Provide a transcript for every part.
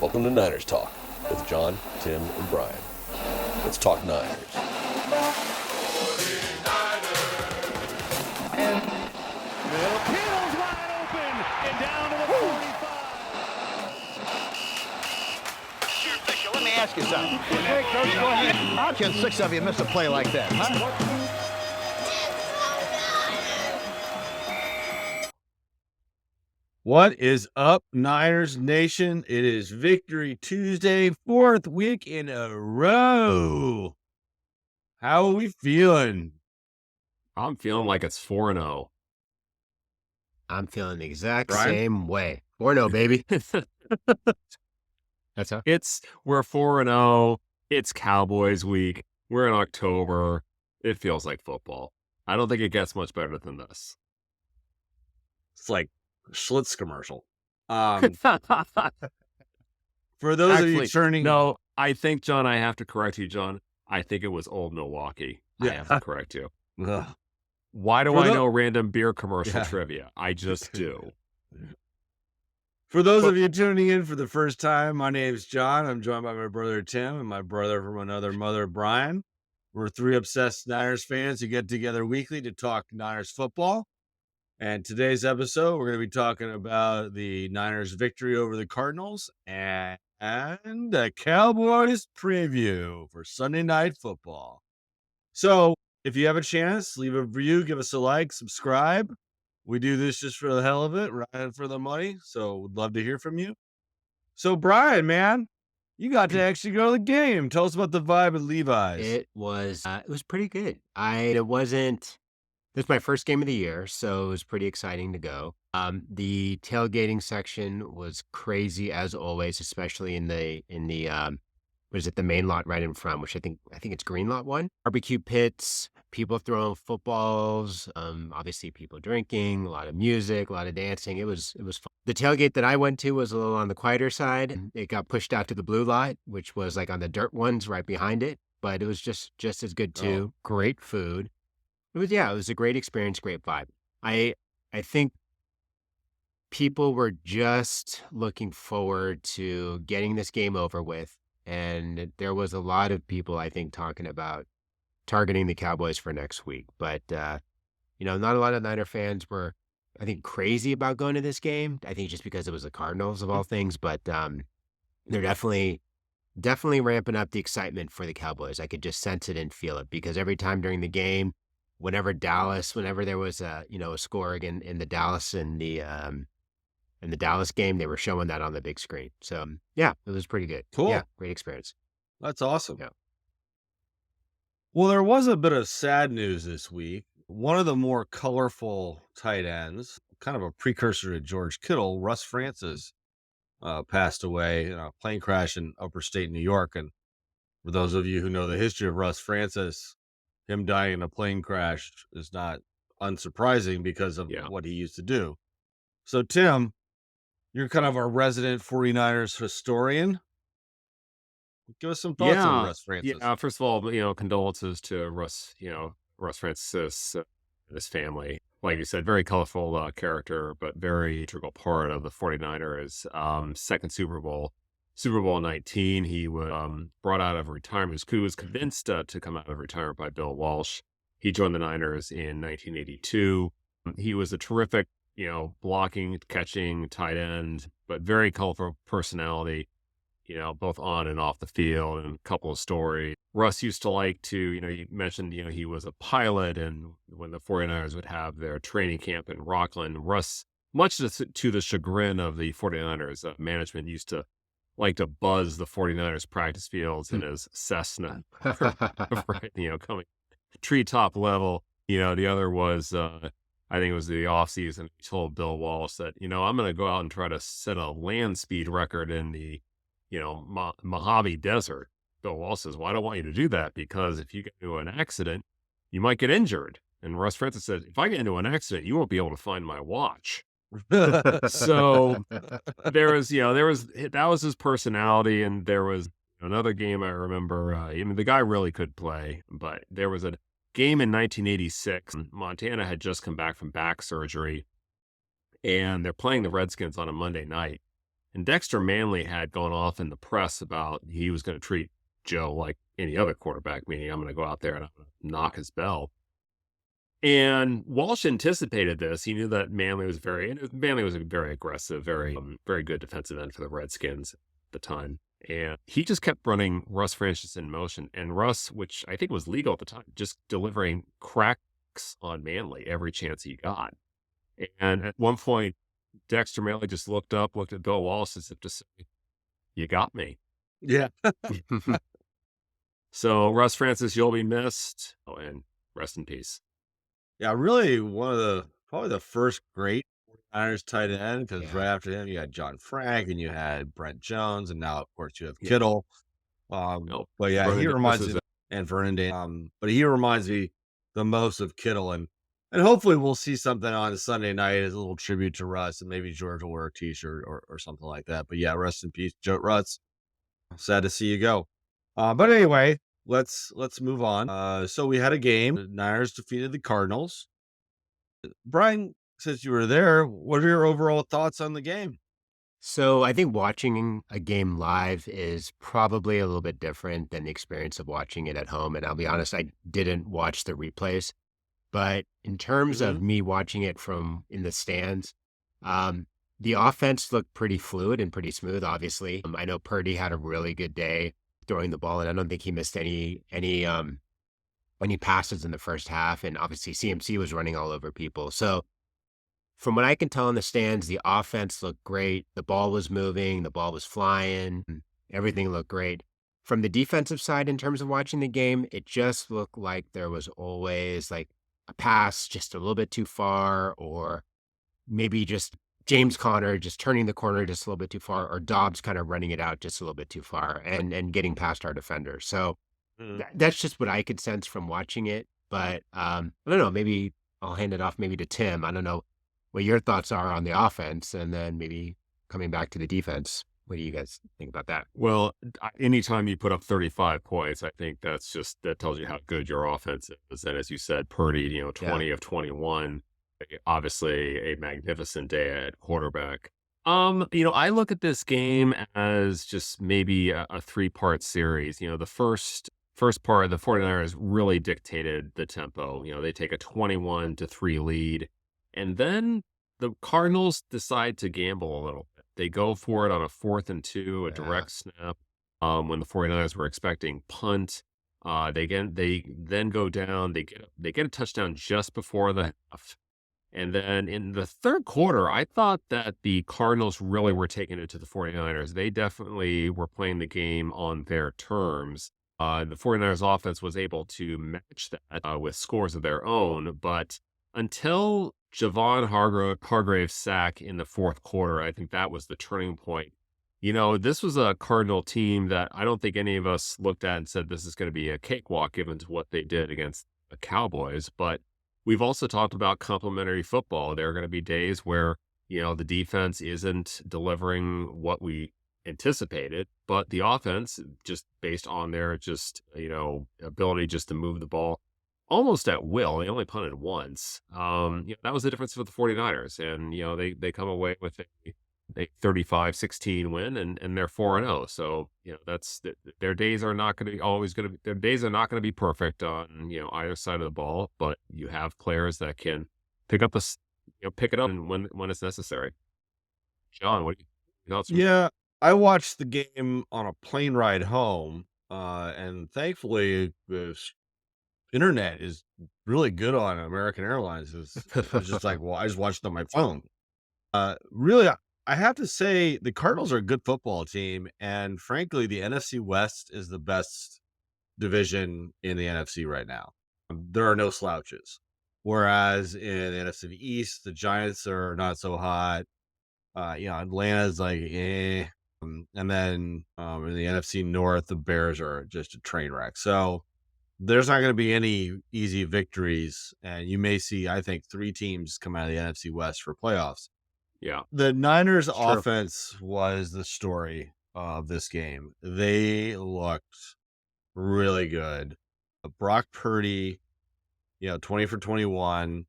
Welcome to Niners Talk with John, Tim, and Brian. Let's talk Niners. And Kittle's wide open and down to the 45. Sure, Fisher, let me ask you something. Okay, Coach, go ahead. How can 6 of you miss a play like that, huh? What is up, Niners Nation? It is Victory Tuesday, 4th week in a row. How are we feeling? I'm feeling like it's 4-0. I'm feeling the exact Brian? same way. 4-0, baby. That's how. We're 4-0. It's Cowboys week. We're in October. It feels like football. I don't think it gets much better than this. It's like a Schlitz commercial. For those of you turning... No, I think, John, I have to correct you, John. I think it was Old Milwaukee. I have to correct you. Ugh. Why do I know random beer commercial trivia? I just do. For those of you tuning in for the first time, my name is John. I'm joined by my brother Tim and my brother from another mother, Brian. We're three obsessed Niners fans who get together weekly to talk Niners football. And today's episode, we're going to be talking about the Niners' victory over the Cardinals and a Cowboys preview for Sunday Night Football. So if you have a chance, leave a review, give us a like, subscribe. We do this just for the hell of it, right, for the money. So we'd love to hear from you. So Brian, man, you got to actually go to the game. Tell us about the vibe at Levi's. It was pretty good. This was my first game of the year, so it was pretty exciting to go. The tailgating section was crazy as always, especially in the the main lot right in front, which I think it's green lot 1. Barbecue pits, people throwing footballs, obviously people drinking, a lot of music, a lot of dancing. It was fun. The tailgate that I went to was a little on the quieter side. It got pushed out to the blue lot, which was like on the dirt ones right behind it, but it was just as good too. Great food. It was a great experience, great vibe. I think people were just looking forward to getting this game over with. And there was a lot of people, I think, talking about targeting the Cowboys for next week. But, not a lot of Niner fans were, I think, crazy about going to this game. I think just because it was the Cardinals of all things. But they're definitely ramping up the excitement for the Cowboys. I could just sense it and feel it because every time during the game, whenever there was a score again in the Dallas and in the Dallas game, they were showing that on the big screen. So, it was pretty good. Cool. Yeah, great experience. That's awesome. Yeah. Well, there was a bit of sad news this week. One of the more colorful tight ends, kind of a precursor to George Kittle, Russ Francis, passed away in a plane crash in upstate New York. And for those of you who know the history of Russ Francis, him dying in a plane crash is not unsurprising because of what he used to do. So, Tim, you're kind of our resident 49ers historian. Give us some thoughts on Russ Francis. Yeah, first of all, condolences to Russ Francis and his family. Like you said, very colorful character, but very integral part of the 49ers. Second Super Bowl 19, he was brought out of retirement. He was convinced to come out of retirement by Bill Walsh. He joined the Niners in 1982. He was a terrific, blocking, catching tight end, but very colorful personality, both on and off the field, and a couple of stories. Russ used to like to, you mentioned, he was a pilot, and when the 49ers would have their training camp in Rockland, Russ, much to the chagrin of the 49ers, management used to like to buzz the 49ers practice fields in his Cessna, coming treetop level. The other was, I think it was the offseason, he told Bill Walsh that, I'm going to go out and try to set a land speed record in the, Mojave Desert. Bill Walsh says, well, I don't want you to do that because if you get into an accident, you might get injured. And Russ Francis said, if I get into an accident, you won't be able to find my watch. So that was his personality. And there was another game I remember, the guy really could play, but there was a game in 1986. Montana had just come back from back surgery and they're playing the Redskins on a Monday night. And Dexter Manley had gone off in the press about he was going to treat Joe like any other quarterback, meaning I'm going to go out there and I'm going to knock his bell. And Walsh anticipated this. He knew that Manley was a very aggressive, very good defensive end for the Redskins at the time. And he just kept running Russ Francis in motion. And Russ, which I think was legal at the time, just delivering cracks on Manley every chance he got. And at one point, Dexter Manley just looked at Bill Walsh as if to say, "You got me." Yeah. So Russ Francis, you'll be missed. Oh, and rest in peace. Yeah, really probably the first great 49ers tight end, because Yeah. right after him, you had John Frank and you had Brent Jones, and now, of course, you have Yeah. Kittle. No, But yeah, Vernon he Davis reminds is me, and Vernon but he reminds me the most of Kittle, and hopefully we'll see something on Sunday night as a little tribute to Russ, and maybe George will wear a T-shirt or something like that. But yeah, rest in peace, Joe Russ. Sad to see you go. But anyway, let's move on. So we had a game. The Niners defeated the Cardinals. Brian, since you were there, what are your overall thoughts on the game? So I think watching a game live is probably a little bit different than the experience of watching it at home. And I'll be honest, I didn't watch the replays. But in terms Mm-hmm. of me watching it from in the stands, um, the offense looked pretty fluid and pretty smooth, obviously. I know Purdy had a really good day throwing the ball, and I don't think he missed any passes in the first half. And obviously CMC was running all over people. So from what I can tell in the stands, the offense looked great. The ball was moving, the ball was flying, everything looked great. From the defensive side, in terms of watching the game, it just looked like there was always like a pass just a little bit too far, or maybe just James Conner just turning the corner just a little bit too far, or Dobbs kind of running it out just a little bit too far and getting past our defender. So that's just what I could sense from watching it. But I don't know, maybe I'll hand it off maybe to Tim. I don't know what your thoughts are on the offense, and then maybe coming back to the defense. What do you guys think about that? Well, anytime you put up 35 points, I think that tells you how good your offense is. And as you said, Purdy, 20 of 21, obviously a magnificent day at quarterback. I look at this game as just maybe a three-part series. The first part, the 49ers really dictated the tempo. They take a 21-3 lead, and then the Cardinals decide to gamble a little bit. They go for it on a 4th and 2, a direct snap. When the 49ers were expecting punt, they then go down. They get a touchdown just before the half. And then in the third quarter, I thought that the Cardinals really were taking it to the 49ers. They definitely were playing the game on their terms. The 49ers offense was able to match that with scores of their own. But until Javon Hargrave's sack in the fourth quarter, I think that was the turning point. This was a Cardinal team that I don't think any of us looked at and said this is going to be a cakewalk given to what they did against the Cowboys. But we've also talked about complementary football. There are going to be days where, the defense isn't delivering what we anticipated, but the offense, just based on their ability just to move the ball almost at will. They only punted once. That was the difference for the 49ers. And, they come away with a 35-16 win and they're 4-0. So, their days are not going to be perfect on, either side of the ball, but you have players that can pick it up when it's necessary. John, what do you thoughts? Yeah, I watched the game on a plane ride home, and thankfully the internet is really good on American Airlines. It's just like, well, I just watched it on my phone. Really, I have to say the Cardinals are a good football team, and frankly, the NFC West is the best division in the NFC right now. There are no slouches. Whereas in the NFC East, the Giants are not so hot. Atlanta's like, eh. And then in the NFC North, the Bears are just a train wreck. So there's not going to be any easy victories. And you may see, I think, 3 teams come out of the NFC West for playoffs. Yeah. The Niners offense was the story of this game. They looked really good. Brock Purdy, 20 for 21.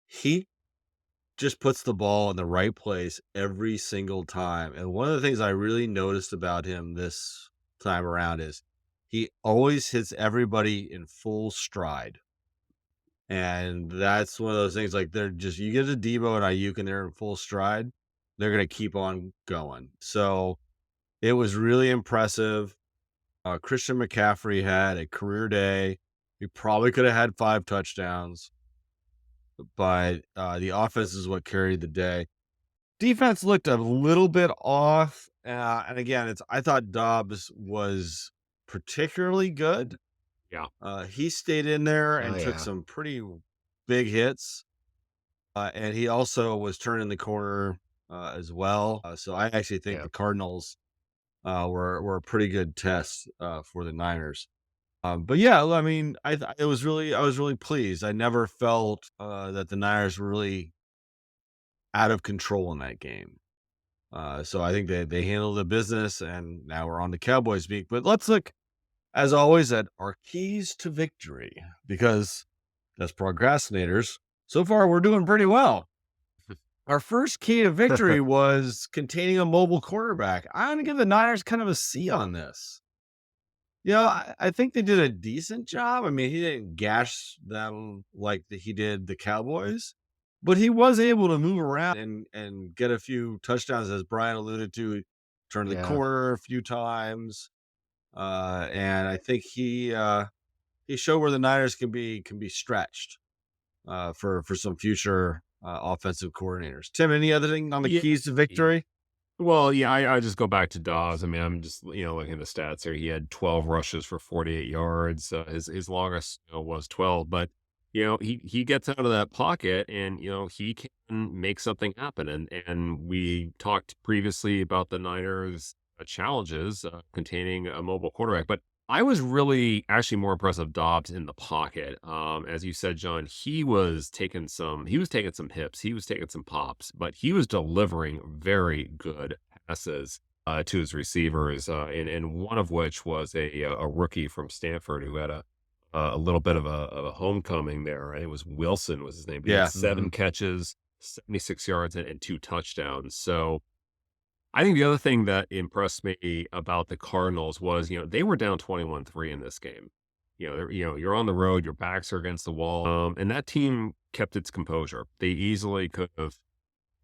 He just puts the ball in the right place every single time. And one of the things I really noticed about him this time around is he always hits everybody in full stride. And that's one of those things, like, they're just, you get a Debo and Ayuk and they're in full stride, they're going to keep on going. So it was really impressive. Christian McCaffrey had a career day. He probably could have had 5 touchdowns, but the offense is what carried the day. Defense looked a little bit off. And again, I thought Dobbs was particularly good. Yeah. He stayed in there Oh and took yeah. some pretty big hits. And he also was turning the corner as well. So I actually think Yeah. the Cardinals were a pretty good test for the Niners. But yeah, I mean, I was really pleased. I never felt that the Niners were really out of control in that game. So I think they handled the business, and now we're on the Cowboys week. But let's look, as always, at our keys to victory, because as procrastinators, so far we're doing pretty well. Our first key to victory was containing a mobile quarterback. I'm going to give the Niners kind of a C on this. I think they did a decent job. I mean, he didn't gash them like he did the Cowboys, but he was able to move around and get a few touchdowns, as Brian alluded to, turn the Yeah. corner a few times. And I think he showed where the Niners can be stretched for some future offensive coordinators. Tim, any other thing on the Yeah. keys to victory? Well, yeah, I just go back to Dobbs. I mean, I'm just, looking at the stats here. He had 12 rushes for 48 yards. His longest, was 12, but he gets out of that pocket and, he can make something happen. And we talked previously about the Niners challenges containing a mobile quarterback, but I was really actually more impressed with Dobbs in the pocket. As you said, John, he was taking some hips, he was taking some pops, but he was delivering very good passes to his receivers, and one of which was a rookie from Stanford who had a little bit of a homecoming there. It was Wilson was his name. He Yeah. had 7 catches, 76 yards, and 2 touchdowns. So I think the other thing that impressed me about the Cardinals was, they were down 21-3 in this game. You're on the road, your backs are against the wall, and that team kept its composure. They easily could have,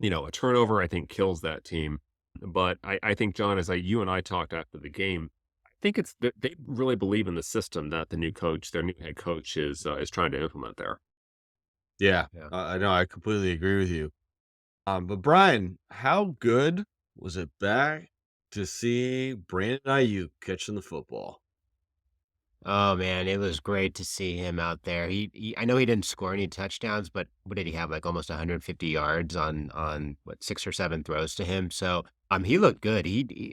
a turnover, I think, kills that team. But I think, John, as you and I talked after the game, I think it's they really believe in the system that their new head coach is trying to implement there. Yeah, Yeah. I know. I completely agree with you. But Brian, how good was it back to see Brandon Ayuk catching the football? Oh man, it was great to see him out there. I know he didn't score any touchdowns, but what did he have? Like almost 150 yards on what 6 or 7 throws to him. So he looked good.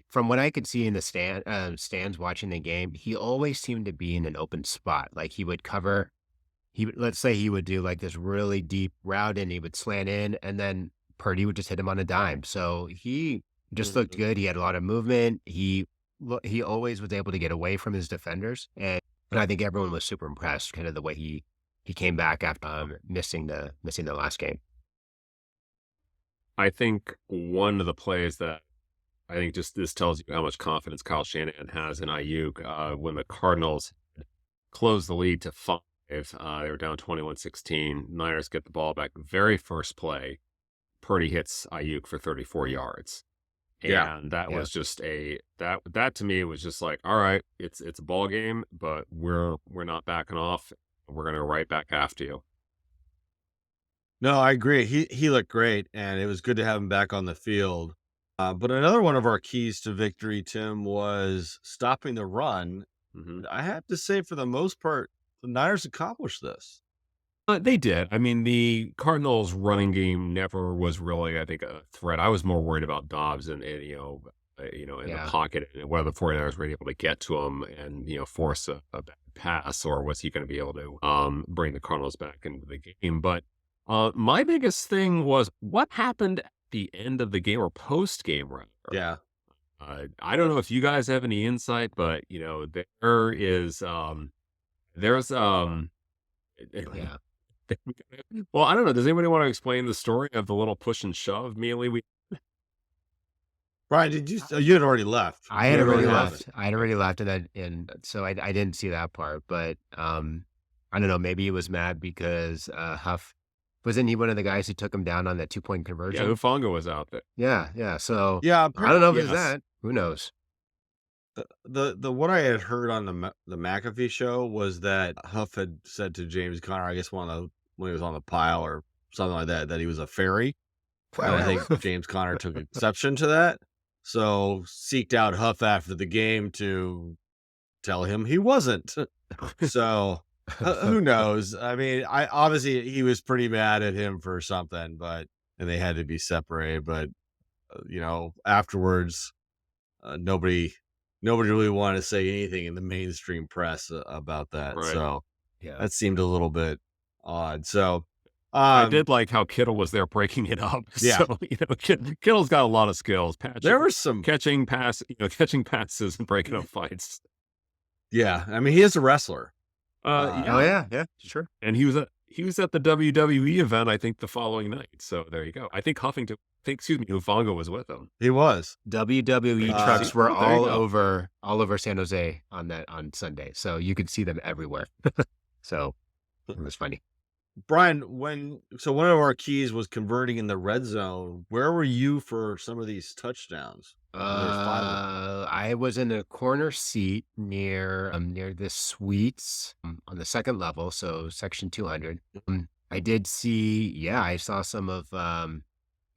From what I could see in the stands watching the game, he always seemed to be in an open spot. Like he would cover. Let's say he would do like this really deep route and he would slant in, and then Purdy would just hit him on a dime. So he just looked good. He had a lot of movement. He always was able to get away from his defenders, and I think everyone was super impressed, kind of the way he came back after missing the last game. I think one of the plays that I think just this tells you how much confidence Kyle Shanahan has in Ayuk. When the Cardinals closed the lead to 5, they were down 21-16. Niners get the ball back. Very first play, Purdy hits Ayuk for 34 yards. Yeah. And that Yeah. was just that to me was just like, all right, it's a ball game, but we're not backing off. We're gonna go right back after you. No, I agree. He looked great, and it was good to have him back on the field. But another one of our keys to victory, Tim, was stopping the run. Mhm. I have to say, for the most part, the Niners accomplished this. They did. I mean, the Cardinals' running game never was really, I think, a threat. I was more worried about Dobbs and in Yeah. the pocket, and whether the 49ers were able to get to him and force a bad pass, or was he going to be able to bring the Cardinals back into the game. But my biggest thing was what happened at the end of the game, or post game, rather. Yeah. I don't know if you guys have any insight, but there is there's Yeah. Well, I don't know. Does anybody want to explain the story of the little push and shove? Immediately, Brian, did you? You had already left. I had You already left. left. I had already left, and so I didn't see that part. But I don't know. Maybe he was mad because Huff wasn't he one of the guys who took him down on that 2-point yeah, conversion? Hufanga was out there. Yeah. So Yeah, I don't know if it's yes. that. Who knows? The what I had heard on the McAfee show was that Huff had said to James Conner, I guess when he was on the pile or something like that he was a fairy. And I think James Conner took exception to that. So seeked out Huff after the game to tell him he wasn't. So who knows? I mean, obviously he was pretty mad at him for something, and they had to be separated. But afterwards, nobody really wanted to say anything in the mainstream press about that. Right. So Yeah. that seemed a little bit odd. So I did like how Kittle was there breaking it up. Yeah. So, Kittle's got a lot of skills. there were some, catching passes and breaking up fights. yeah. I mean, he is a wrestler. Oh yeah, sure. And he was at the WWE event, I think, the following night. So there you go. I think Hufanga was with him. He was. WWE trucks were there you all go. over San Jose on Sunday, so you could see them everywhere. So it was funny. Brian, one of our keys was converting in the red zone. Where were you for some of these touchdowns? I was in a corner seat near the suites on the second level, so section 200. I did see, I saw some of, I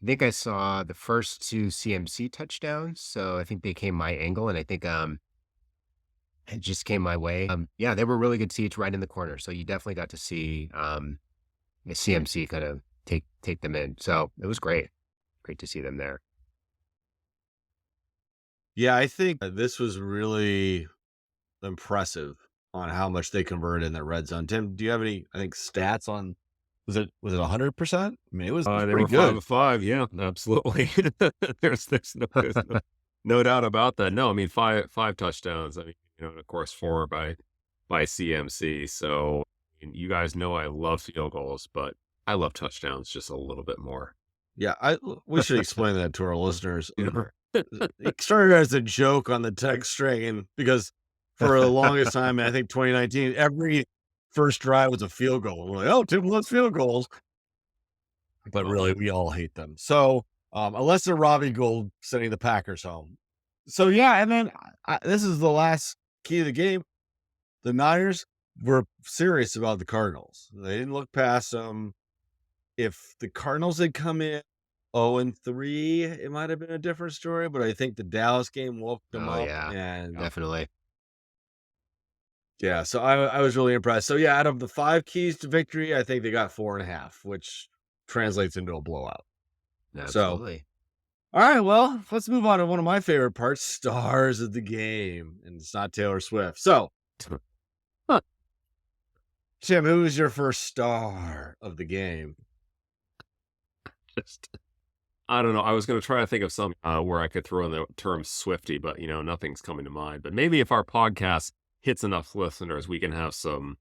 think I saw the first 2 CMC touchdowns. So I think they came my angle, and I think it just came my way. They were really good seats right in the corner, so you definitely got to see the CMC kind of take them in. So it was great to see them there. Yeah, I think this was really impressive on how much they converted in the red zone. Tim, do you have any, stats on, was it 100%? I mean, it was They pretty were good. 5 of 5. Yeah, absolutely. there's no doubt about that. No, I mean, five touchdowns. I mean, and of course 4 by CMC. So you guys know I love field goals, but I love touchdowns just a little bit more. Yeah, we should explain that to our listeners. It started as a joke on the text string, and because for the longest time, I think 2019, every first drive was a field goal. We're like, oh, Tim loves field goals. But really, we all hate them. So, unless they're Robbie Gould sending the Packers home. So, yeah, and then this is the last key of the game. The Niners were serious about the Cardinals. They didn't look past them. If the Cardinals had come in 0-3, it might have been a different story, but I think the Dallas game woke them up. Yeah, and definitely. Yeah, so I was really impressed. So yeah, out of the 5 keys to victory, I think they got 4.5, which translates into a blowout. Absolutely. All right, well, let's move on to one of my favorite parts, stars of the game, and it's not Taylor Swift. So, Tim, who was your first star of the game? I don't know. I was going to try to think of some where I could throw in the term Swifty, but nothing's coming to mind. But maybe if our podcast hits enough listeners, we can have some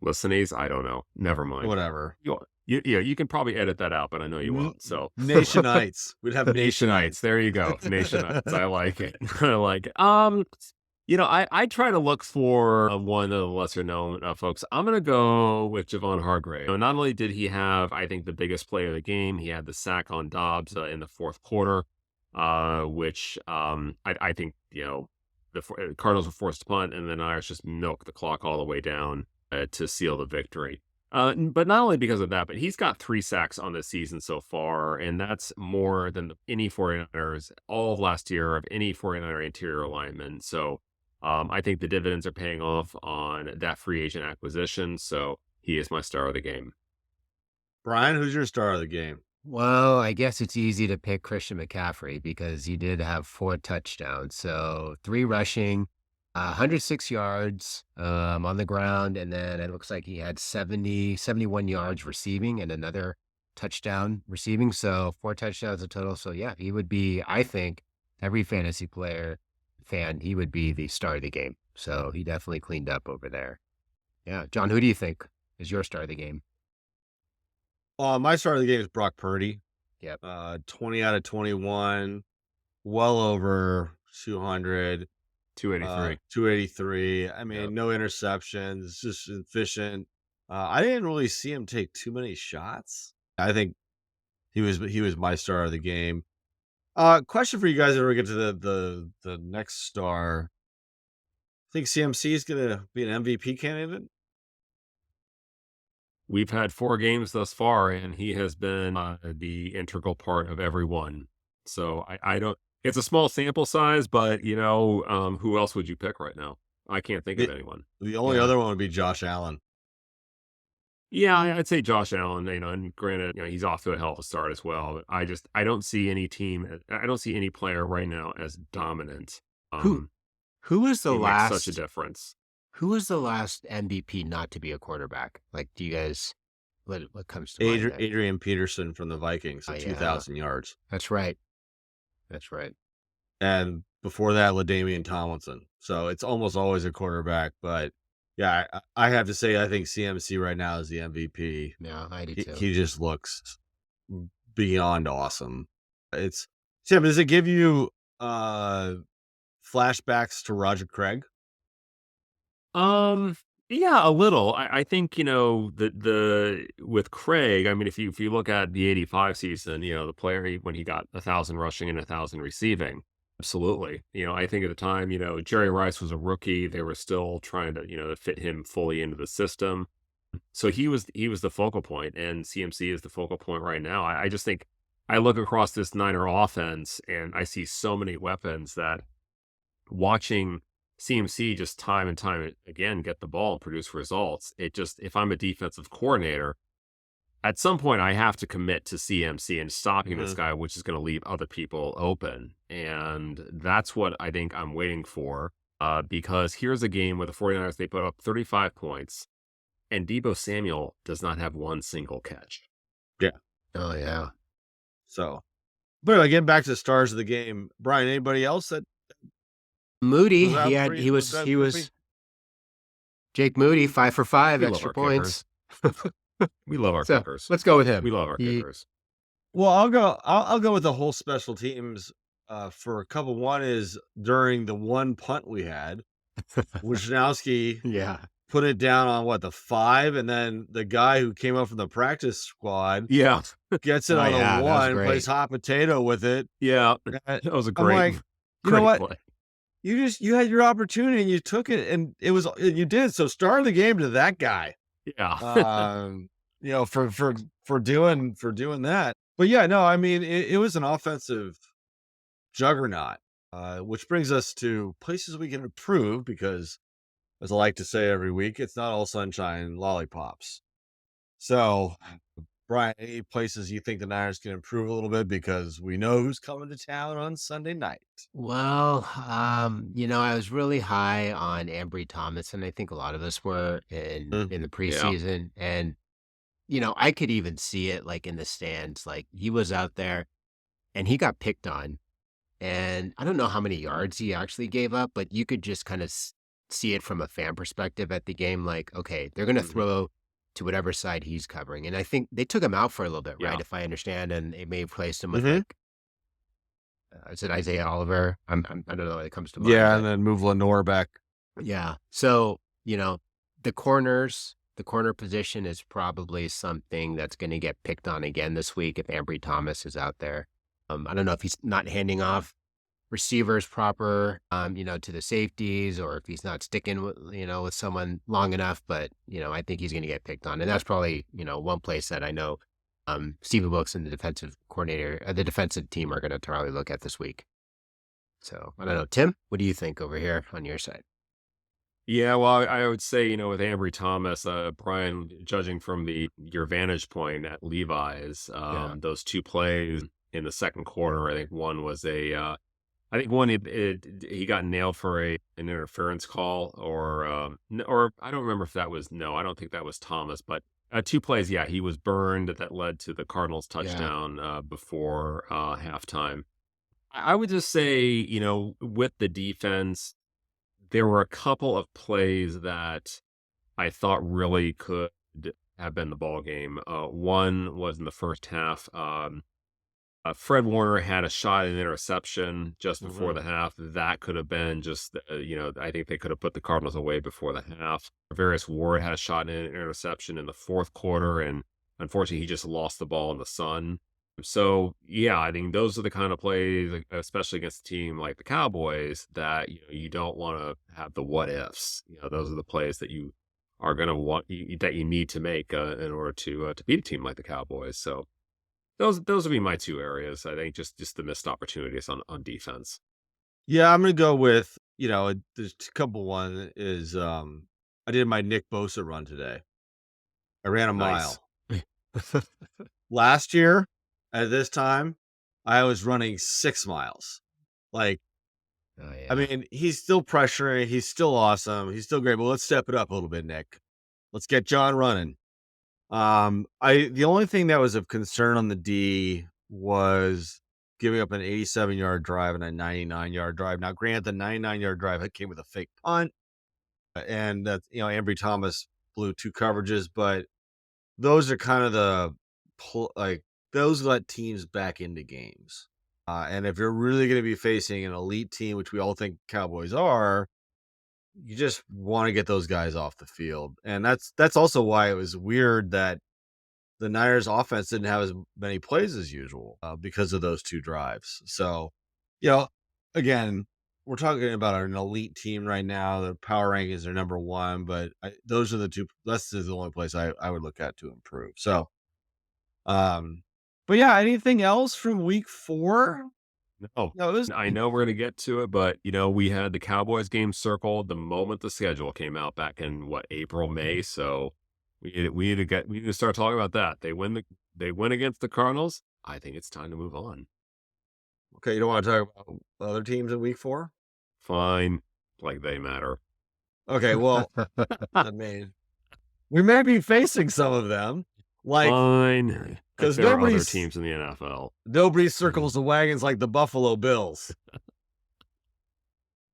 listenies. I don't know. Never mind. Whatever. You can probably edit that out, but I know you won't. So Nationites. We'd have Nationites. There you go. Nationites. I like it. I like it. I try to look for one of the lesser known folks. I'm going to go with Javon Hargrave. Not only did he have, I think, the biggest play of the game, he had the sack on Dobbs in the fourth quarter, which I think, the Cardinals were forced to punt, and the Niners just milked the clock all the way down to seal the victory. But not only because of that, but he's got 3 sacks on the season so far, and that's more than any 49ers all of last year of any 49er interior lineman. So I think the dividends are paying off on that free agent acquisition. So he is my star of the game. Brian, who's your star of the game? Well, I guess it's easy to pick Christian McCaffrey because he did have 4 touchdowns. So 3 rushing, 106 yards on the ground. And then it looks like he had 71 yards receiving and another touchdown receiving. So 4 touchdowns in total. So yeah, he would be, I think, every fantasy player fan, he would be the star of the game. So he definitely cleaned up over there. Yeah. John, who do you think is your star of the game? My start of the game is Brock Purdy. Yep. 20 out of 21, well over 200, 283. 283. I mean, Yep. no interceptions, just efficient. I didn't really see him take too many shots. I think he was my star of the game. Question for you guys before we get to the next star. Think CMC is gonna be an MVP candidate? We've had 4 games thus far, and he has been the integral part of every one. So I don't. It's a small sample size, but who else would you pick right now? I can't think of anyone. The only Yeah. other one would be Josh Allen. Yeah, I'd say Josh Allen. And granted, he's off to a hell of a start as well. But I don't see any team. I don't see any player right now as dominant. Who was the He makes last? such a difference. Who was the last MVP not to be a quarterback? Like, do you guys? What comes to mind? there? Adrian Peterson from the Vikings Oh, at yeah. 2,000 yards. That's right. That's right. And before that, LaDainian Tomlinson. So it's almost always a quarterback. But yeah, I have to say, I think CMC right now is the MVP. Yeah, I do He, too. he just looks beyond awesome. Tim, does it give you flashbacks to Roger Craig? Yeah, a little. I think, the with Craig, I mean, if you look at the 85 season, the player when he got 1,000 rushing and 1,000 receiving, absolutely. I think at the time, Jerry Rice was a rookie. They were still trying to fit him fully into the system. So he was the focal point, and CMC is the focal point right now. I just think I look across this Niner offense and I see so many weapons that watching CMC just time and time again get the ball and produce results. If I'm a defensive coordinator, at some point I have to commit to CMC and stopping this guy, which is going to leave other people open. And that's what I think I'm waiting for, because here's a game where the 49ers, they put up 35 points, and Deebo Samuel does not have one single catch. Oh yeah. So, but again, back to the stars of the game. Brian, anybody else that Moody, was out he had for you? he was that he for was me? Jake Moody, 5 for 5 We love extra our points. We love our So kickers. let's go with him. We love our He- kickers. Well, I'll go with the whole special teams for a couple. One is during the one punt we had, Wisnowski Yeah. put it down on the 5, and then the guy who came up from the practice squad Yeah. gets it Oh, on yeah, a that was 1, plays great. hot potato with it. Yeah. And That was a I'm great, like, you great know what? play. You had your opportunity and you took it, and you did. So star of the game to that guy. Yeah. For doing that. But yeah, no, I mean, it was an offensive juggernaut, which brings us to places we can improve because, as I like to say every week, it's not all sunshine and lollipops. So, Brian, any places you think the Niners can improve a little bit, because we know who's coming to town on Sunday night? Well, I was really high on Ambry Thomas, and I think a lot of us were in the preseason. And I could even see it like in the stands. Like, he was out there and he got picked on. And I don't know how many yards he actually gave up, but you could just kind of see it from a fan perspective at the game. Like, okay, they're going to throw to whatever side he's covering. And I think they took him out for a little bit, right? Yeah. If I understand. And they may have placed him with Mhm. like, is it Isaiah Oliver? I don't know what it comes to mind. Yeah, but- and then move Lenore back. yeah. So, the corner position is probably something that's going to get picked on again this week if Ambry Thomas is out there. I don't know if he's not handing off receivers proper, to the safeties, or if he's not sticking with someone long enough, but, I think he's going to get picked on. And that's probably, one place that I know Stephen Wilkes and the defensive coordinator, the defensive team are going to probably look at this week. So I don't know. Tim, what do you think over here on your side? Yeah, well, I would say, with Ambry Thomas, Brian, judging from your vantage point at Levi's, those 2 plays in the second quarter, I think one was he got nailed for an interference call, or I don't remember if that was, no, I don't think that was Thomas, but 2 plays, yeah, he was burned that led to the Cardinals touchdown before halftime. I would just say, with the defense, there were a couple of plays that I thought really could have been the ball game. One was in the first half. Fred Warner had a shot at an interception just before the half. That could have been just, I think they could have put the Cardinals away before the half. Various Ward had a shot at an interception in the fourth quarter, and unfortunately, he just lost the ball in the sun. So, yeah, I think those are the kind of plays, especially against a team like the Cowboys, that you don't want to have the what ifs. Those are the plays that you are going to want that you need to make in order to beat a team like the Cowboys. So those would be my two areas. I think just the missed opportunities on defense. Yeah, I'm gonna go with, there's a couple. One is I did my Nick Bosa run today. I ran a Nice. mile. Last year at this time, I was running 6 miles. Like, Oh, I yeah. mean, he's still pressuring, he's still awesome, he's still great, but let's step it up a little bit, Nick. Let's get John running. The only thing that was of concern on the D was giving up an 87-yard drive and a 99-yard drive. Now, granted, the 99-yard drive came with a fake punt, and that Ambry Thomas blew 2 coverages, but those are kind of those let teams back into games. And if you're really going to be facing an elite team, which we all think Cowboys are, you just want to get those guys off the field. And that's also why it was weird that the Niners offense didn't have as many plays as usual because of those 2 drives. So, again, we're talking about an elite team right now. The power rankings are number 1, but those are the 2. That's the only place I would look at to improve. So, but yeah, anything else from week 4? No, No, it was I know we're going to get to it, but we had the Cowboys game circled the moment the schedule came out back in April, May. So we need to start talking about that. They win against the Cardinals. I think it's time to move on. okay. You don't want to talk about other teams in week 4? Fine, like they matter. Okay, well, I mean, we may be facing some of them, Fine, because there are other teams in the NFL. Nobody circles the wagons like the Buffalo Bills,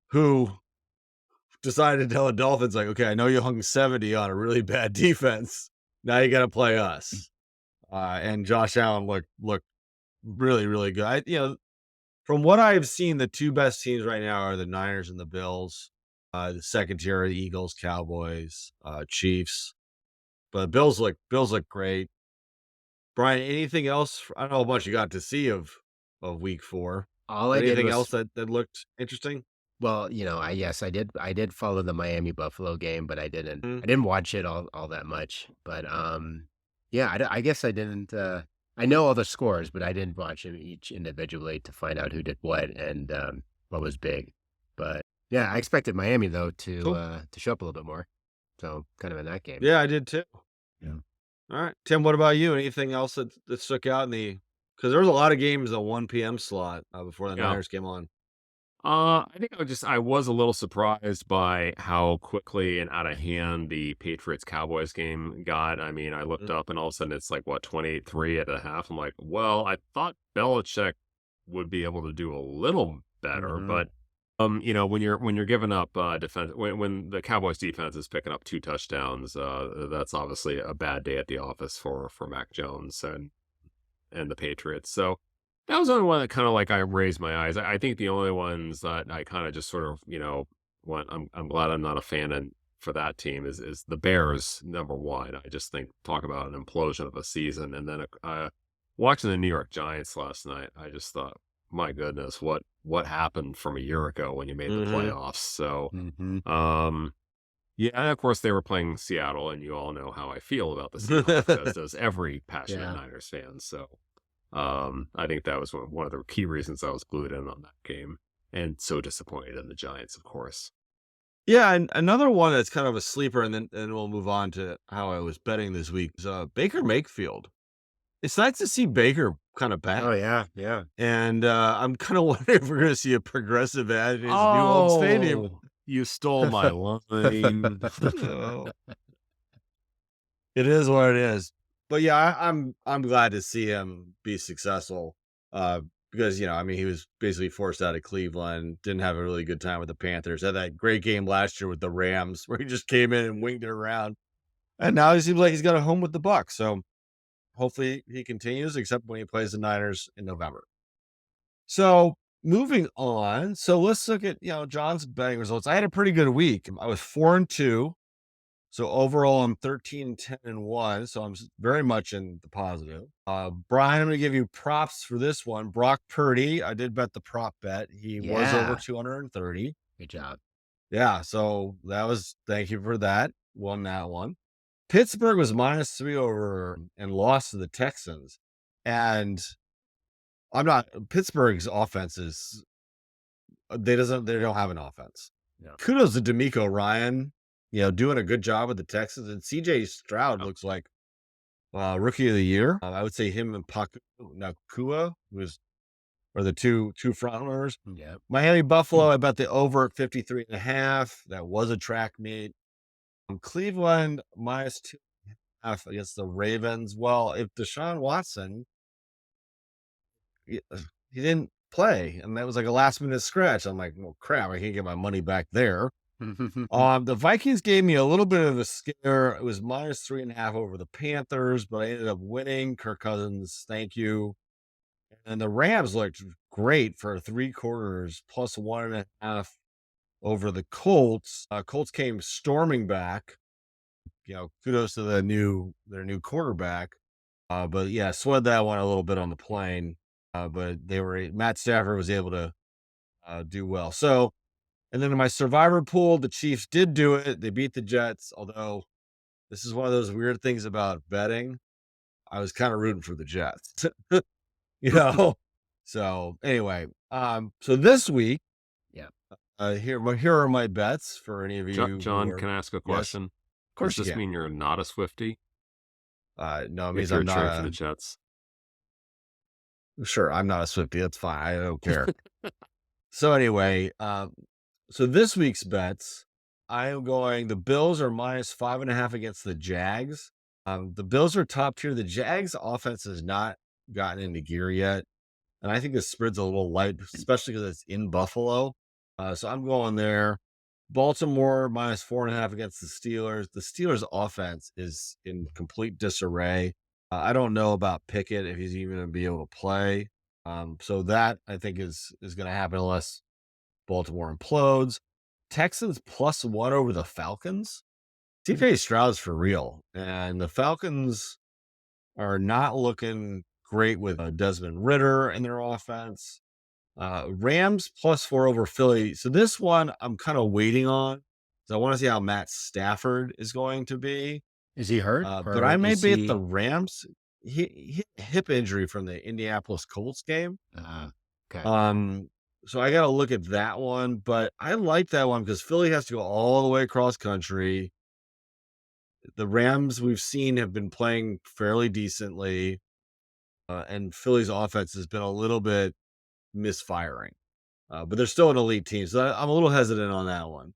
who decided to tell the Dolphins, like, okay, I know you hung 70 on a really bad defense. Now you got to play us. And Josh Allen looked really, really good. From what I've seen, the 2 best teams right now are the Niners and the Bills. The second tier are the Eagles, Cowboys, Chiefs. But Bills look great. Brian, anything else? I don't know how much you got to see of week 4. All I did Anything was, else that looked interesting? well, I did follow the Miami Buffalo game, but I didn't Mhm. I didn't watch it all that much. But yeah, I guess I didn't. I know all the scores, but I didn't watch them each individually to find out who did what and what was big. But yeah, I expected Miami though to Cool. show up a little bit more. So kind of in that game. Yeah, I did too. Yeah. All right, Tim, what about you? Anything else that stuck out because there was a lot of games at 1 p.m. slot before the Yeah. Niners came on. I think I was a little surprised by how quickly and out of hand the Patriots-Cowboys game got. I mean, I looked up and all of a sudden it's like, 28-3 at the half. I'm like, well, I thought Belichick would be able to do a little better, Mhm. but when you're giving up defense, when the Cowboys defense is picking up 2 touchdowns, that's obviously a bad day at the office for Mac Jones and the Patriots. So that was the only one that kind of like I raised my eyes. I think the only ones that I kind of just sort of went. I'm glad I'm not a fan for that team is the Bears, number 1. I just think talk about an implosion of a season, and then watching the New York Giants last night, I just thought, my goodness, what happened from a year ago when you made the Mhm. playoffs? So, Mm-hmm. yeah, and of course they were playing Seattle, and you all know how I feel about the Seahawks, as does every passionate Yeah. Niners fan. So, I think that was one of the key reasons I was glued in on that game, and so disappointed in the Giants, of course. Yeah, and another one that's kind of a sleeper, and then we'll move on to how I was betting this week, is Baker Mayfield. It's nice to see Baker kind of back. Oh yeah, yeah. And I'm kind of wondering if we're going to see a progressive ad in his new home stadium. You stole my line. Oh. It is what it is. But yeah, I'm glad to see him be successful. Because he was basically forced out of Cleveland, didn't have a really good time with the Panthers. Had that great game last year with the Rams where he just came in and winged it around. And now he seems like he's got a home with the Bucs. So hopefully he continues, except when he plays the Niners in November. So moving on. So let's look at, John's betting results. I had a pretty good week. I was 4-2. So overall, I'm 13-10-1. So I'm very much in the positive. Brian, I'm going to give you props for this one. Brock Purdy, I did bet the prop bet. He was over 230. Good job. Yeah. So thank you for that. Won that one. Pittsburgh was -3 over and lost to the Texans. And Pittsburgh's offense is, they don't have an offense. Yeah. Kudos to D'Amico Ryan, doing a good job with the Texans. And CJ Stroud looks like rookie of the year. I would say him and Nakua are the two front runners. Yeah. Miami Buffalo, I bet the over at 53.5. That was a track meet. Cleveland -2.5 against the Ravens. Well, if Deshaun Watson, he didn't play, and that was like a last-minute scratch. I'm like, well, crap, I can't get my money back there. The Vikings gave me a little bit of a scare. It was -3.5 over the Panthers, but I ended up winning. Kirk Cousins, thank you. And the Rams looked great for 3 quarters, +1.5 over the Colts. Colts came storming back. Kudos to their new quarterback. But yeah, sweat that one a little bit on the plane. But Matt Stafford was able to do well. So, and then in my survivor pool, the Chiefs did do it. They beat the Jets. Although this is one of those weird things about betting. I was kind of rooting for the Jets, So anyway, so this week, here are my bets for any of you. John, can I ask a question? Yes, of course. Does this mean you're not a Swiftie? No, it means I'm I'm not for the Jets. Sure, I'm not a Swiftie. That's fine. I don't care. So anyway, so this week's bets, I am going. The Bills are -5.5 against the Jags. The Bills are top tier. The Jags offense has not gotten into gear yet. And I think the spread's a little light, especially because it's in Buffalo. So I'm going there. Baltimore -4.5 against the Steelers. The Steelers offense is in complete disarray. I don't know about Pickett, if he's even going to be able to play. So that I think is going to happen unless Baltimore implodes. Texans +1 over the Falcons. CJ Stroud's for real. And the Falcons are not looking great with Desmond Ridder in their offense. Rams +4 over Philly. So this one I'm kind of waiting on. So I want to see how Matt Stafford is going to be. Is he hurt? But I may bet the Rams. He hit a hip injury from the Indianapolis Colts game. Okay. So I got to look at that one. But I like that one because Philly has to go all the way across country. The Rams we've seen have been playing fairly decently. And Philly's offense has been a little bit misfiring. But they're still an elite team. So I'm a little hesitant on that one.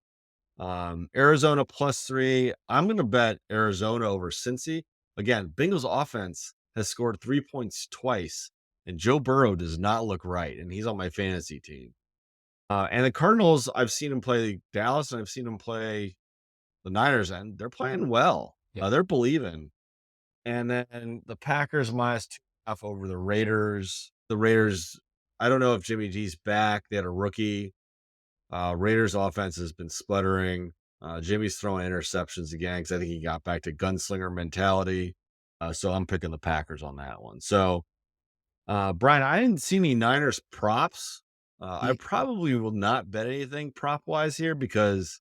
Arizona +3. I'm going to bet Arizona over Cincy. Again, Bengals offense has scored 3 points twice, and Joe Burrow does not look right, and he's on my fantasy team. And the Cardinals, I've seen him play Dallas, and I've seen him play the Niners, and they're playing well. They're believing. And then the Packers -2.5 over the Raiders. The Raiders, I don't know if Jimmy G's back. They had a rookie. Raiders offense has been sputtering. Jimmy's throwing interceptions again because I think he got back to gunslinger mentality. So I'm picking the Packers on that one. So, Brian, I didn't see any Niners props. I probably will not bet anything prop-wise here because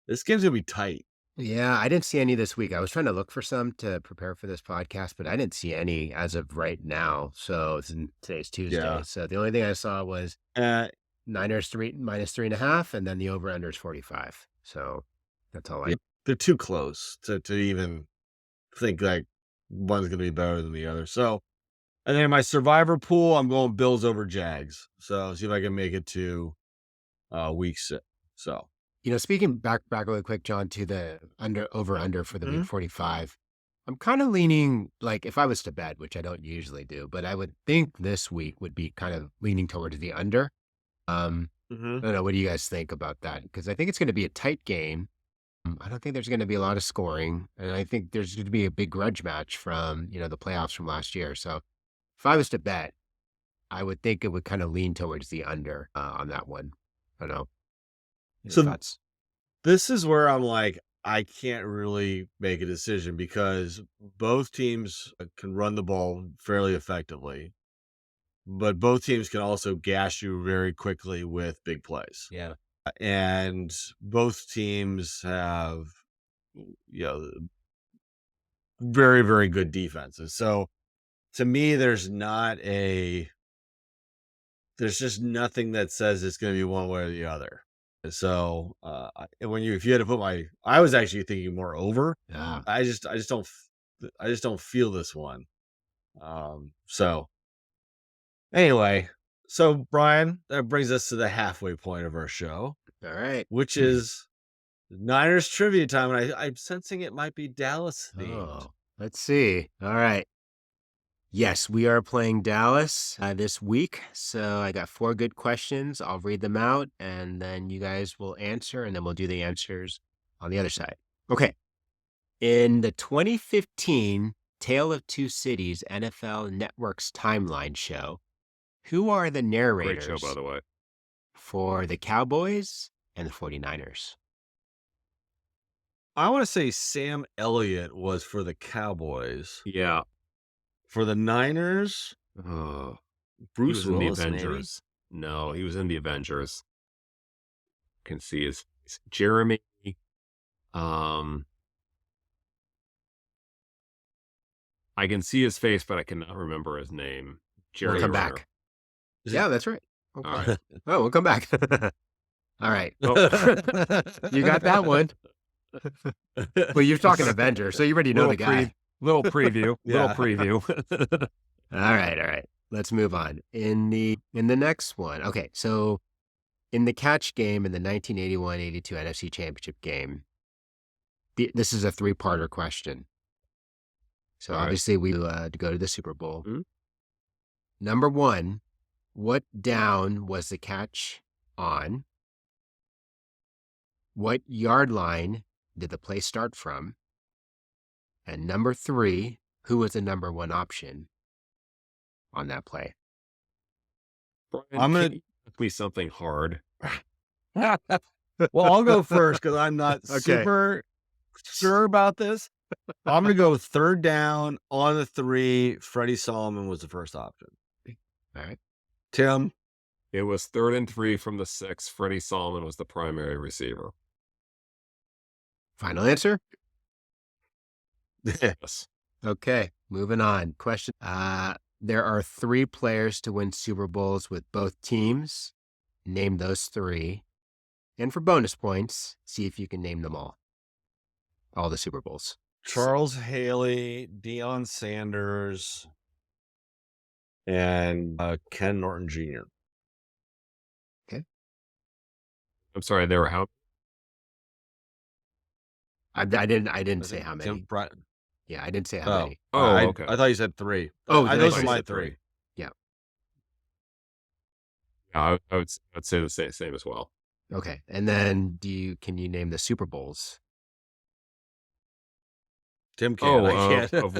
this game's going to be tight. Yeah, I didn't see any this week. I was trying to look for some to prepare for this podcast, but I didn't see any as of right now. So today's Tuesday. Yeah. So the only thing I saw was Niners -3.5, and then the over/under is 45. So that's all they're too close to even think like one's going to be better than the other. So, and then my survivor pool, I'm going Bills over Jags. So see if I can make it to week 6. So. Speaking back really quick, John, to the over/under for the week 45, I'm kind of leaning, like if I was to bet, which I don't usually do, but I would think this week would be kind of leaning towards the under. I don't know. What do you guys think about that? Because I think it's going to be a tight game. I don't think there's going to be a lot of scoring, and I think there's going to be a big grudge match from, the playoffs from last year. So if I was to bet, I would think it would kind of lean towards the under on that one. I don't know. Any So thoughts? this is where I'm like, I can't really make a decision because both teams can run the ball fairly effectively, but both teams can also gash you very quickly with big plays. Yeah. And both teams have, very, very good defenses. So to me, there's just nothing that says it's going to be one way or the other. So if you had to put I was actually thinking more over. Yeah. I just don't feel this one. So anyway, so Brian, that brings us to the halfway point of our show, All right. which is Niners trivia time, and I'm sensing it might be Dallas themed. Oh, let's see. All right. Yes, we are playing Dallas this week. So I got 4 good questions. I'll read them out, and then you guys will answer, and then we'll do the answers on the other side. Okay. In the 2015 Tale of Two Cities NFL Network's timeline show, who are the Great narrators show, by the way. for the Cowboys and the 49ers? I want to say Sam Elliott was for the Cowboys. Yeah. For the Niners, Oh, Bruce he was Willis, in the maybe? Avengers. No, he was in the Avengers. Can see his face. Jeremy. I can see his face, but I cannot remember his name. We'll Jerry come Runner. back. Yeah, that's right. Okay. All right. Oh, we'll come back. All right. Oh. You got that one. Well, you're talking Avenger, so you already know the guy. Little preview. Yeah. Little preview. All right. Let's move on. In the next one. Okay, so in the catch game in the 1981-82 NFC Championship game, this is a 3-parter question. So All right. obviously we go to the Super Bowl. Mhm. Number 1, what down was the catch on? What yard line did the play start from? And number 3, who was the number 1 option on that play? Brian, I'm gonna- can you ask me something hard. Well, I'll go first because I'm not Okay. super sure about this. I'm going to go 3rd down on the 3. Freddie Solomon was the first option. All right. Tim? It was 3rd and 3 from the 6. Freddie Solomon was the primary receiver. Final answer? Yes. Okay, moving on. Question. There are 3 players to win Super Bowls with both teams. Name those 3. And for bonus points, see if you can name them all. All the Super Bowls. Charles Haley, Deion Sanders, and Ken Norton Jr. I'm sorry, there were how? I didn't Was say it how Tim many. Bryant? Yeah, I didn't say how Oh. many. Oh, I okay. thought you said 3. Oh, those did I are say my said 3. Yeah, I would say the same as well. Okay, and then can you name the Super Bowls? Tim can. I can't. Of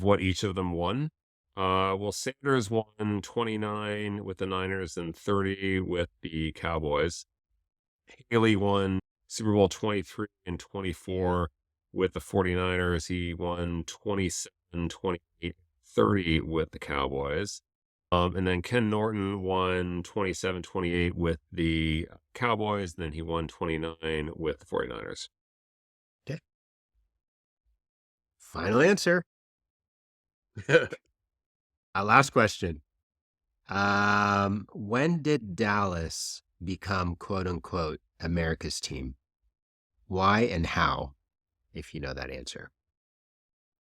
what each of them won? Well, Sanders won 29 with the Niners and 30 with the Cowboys. Haley won Super Bowl 23 and 24 with the 49ers. He won 27, 28, 30 with the Cowboys. And then Ken Norton won 27, 28 with the Cowboys. And then he won 29 with the 49ers. Final answer. Last question. When did Dallas become quote unquote America's team? Why and how? If you know that answer.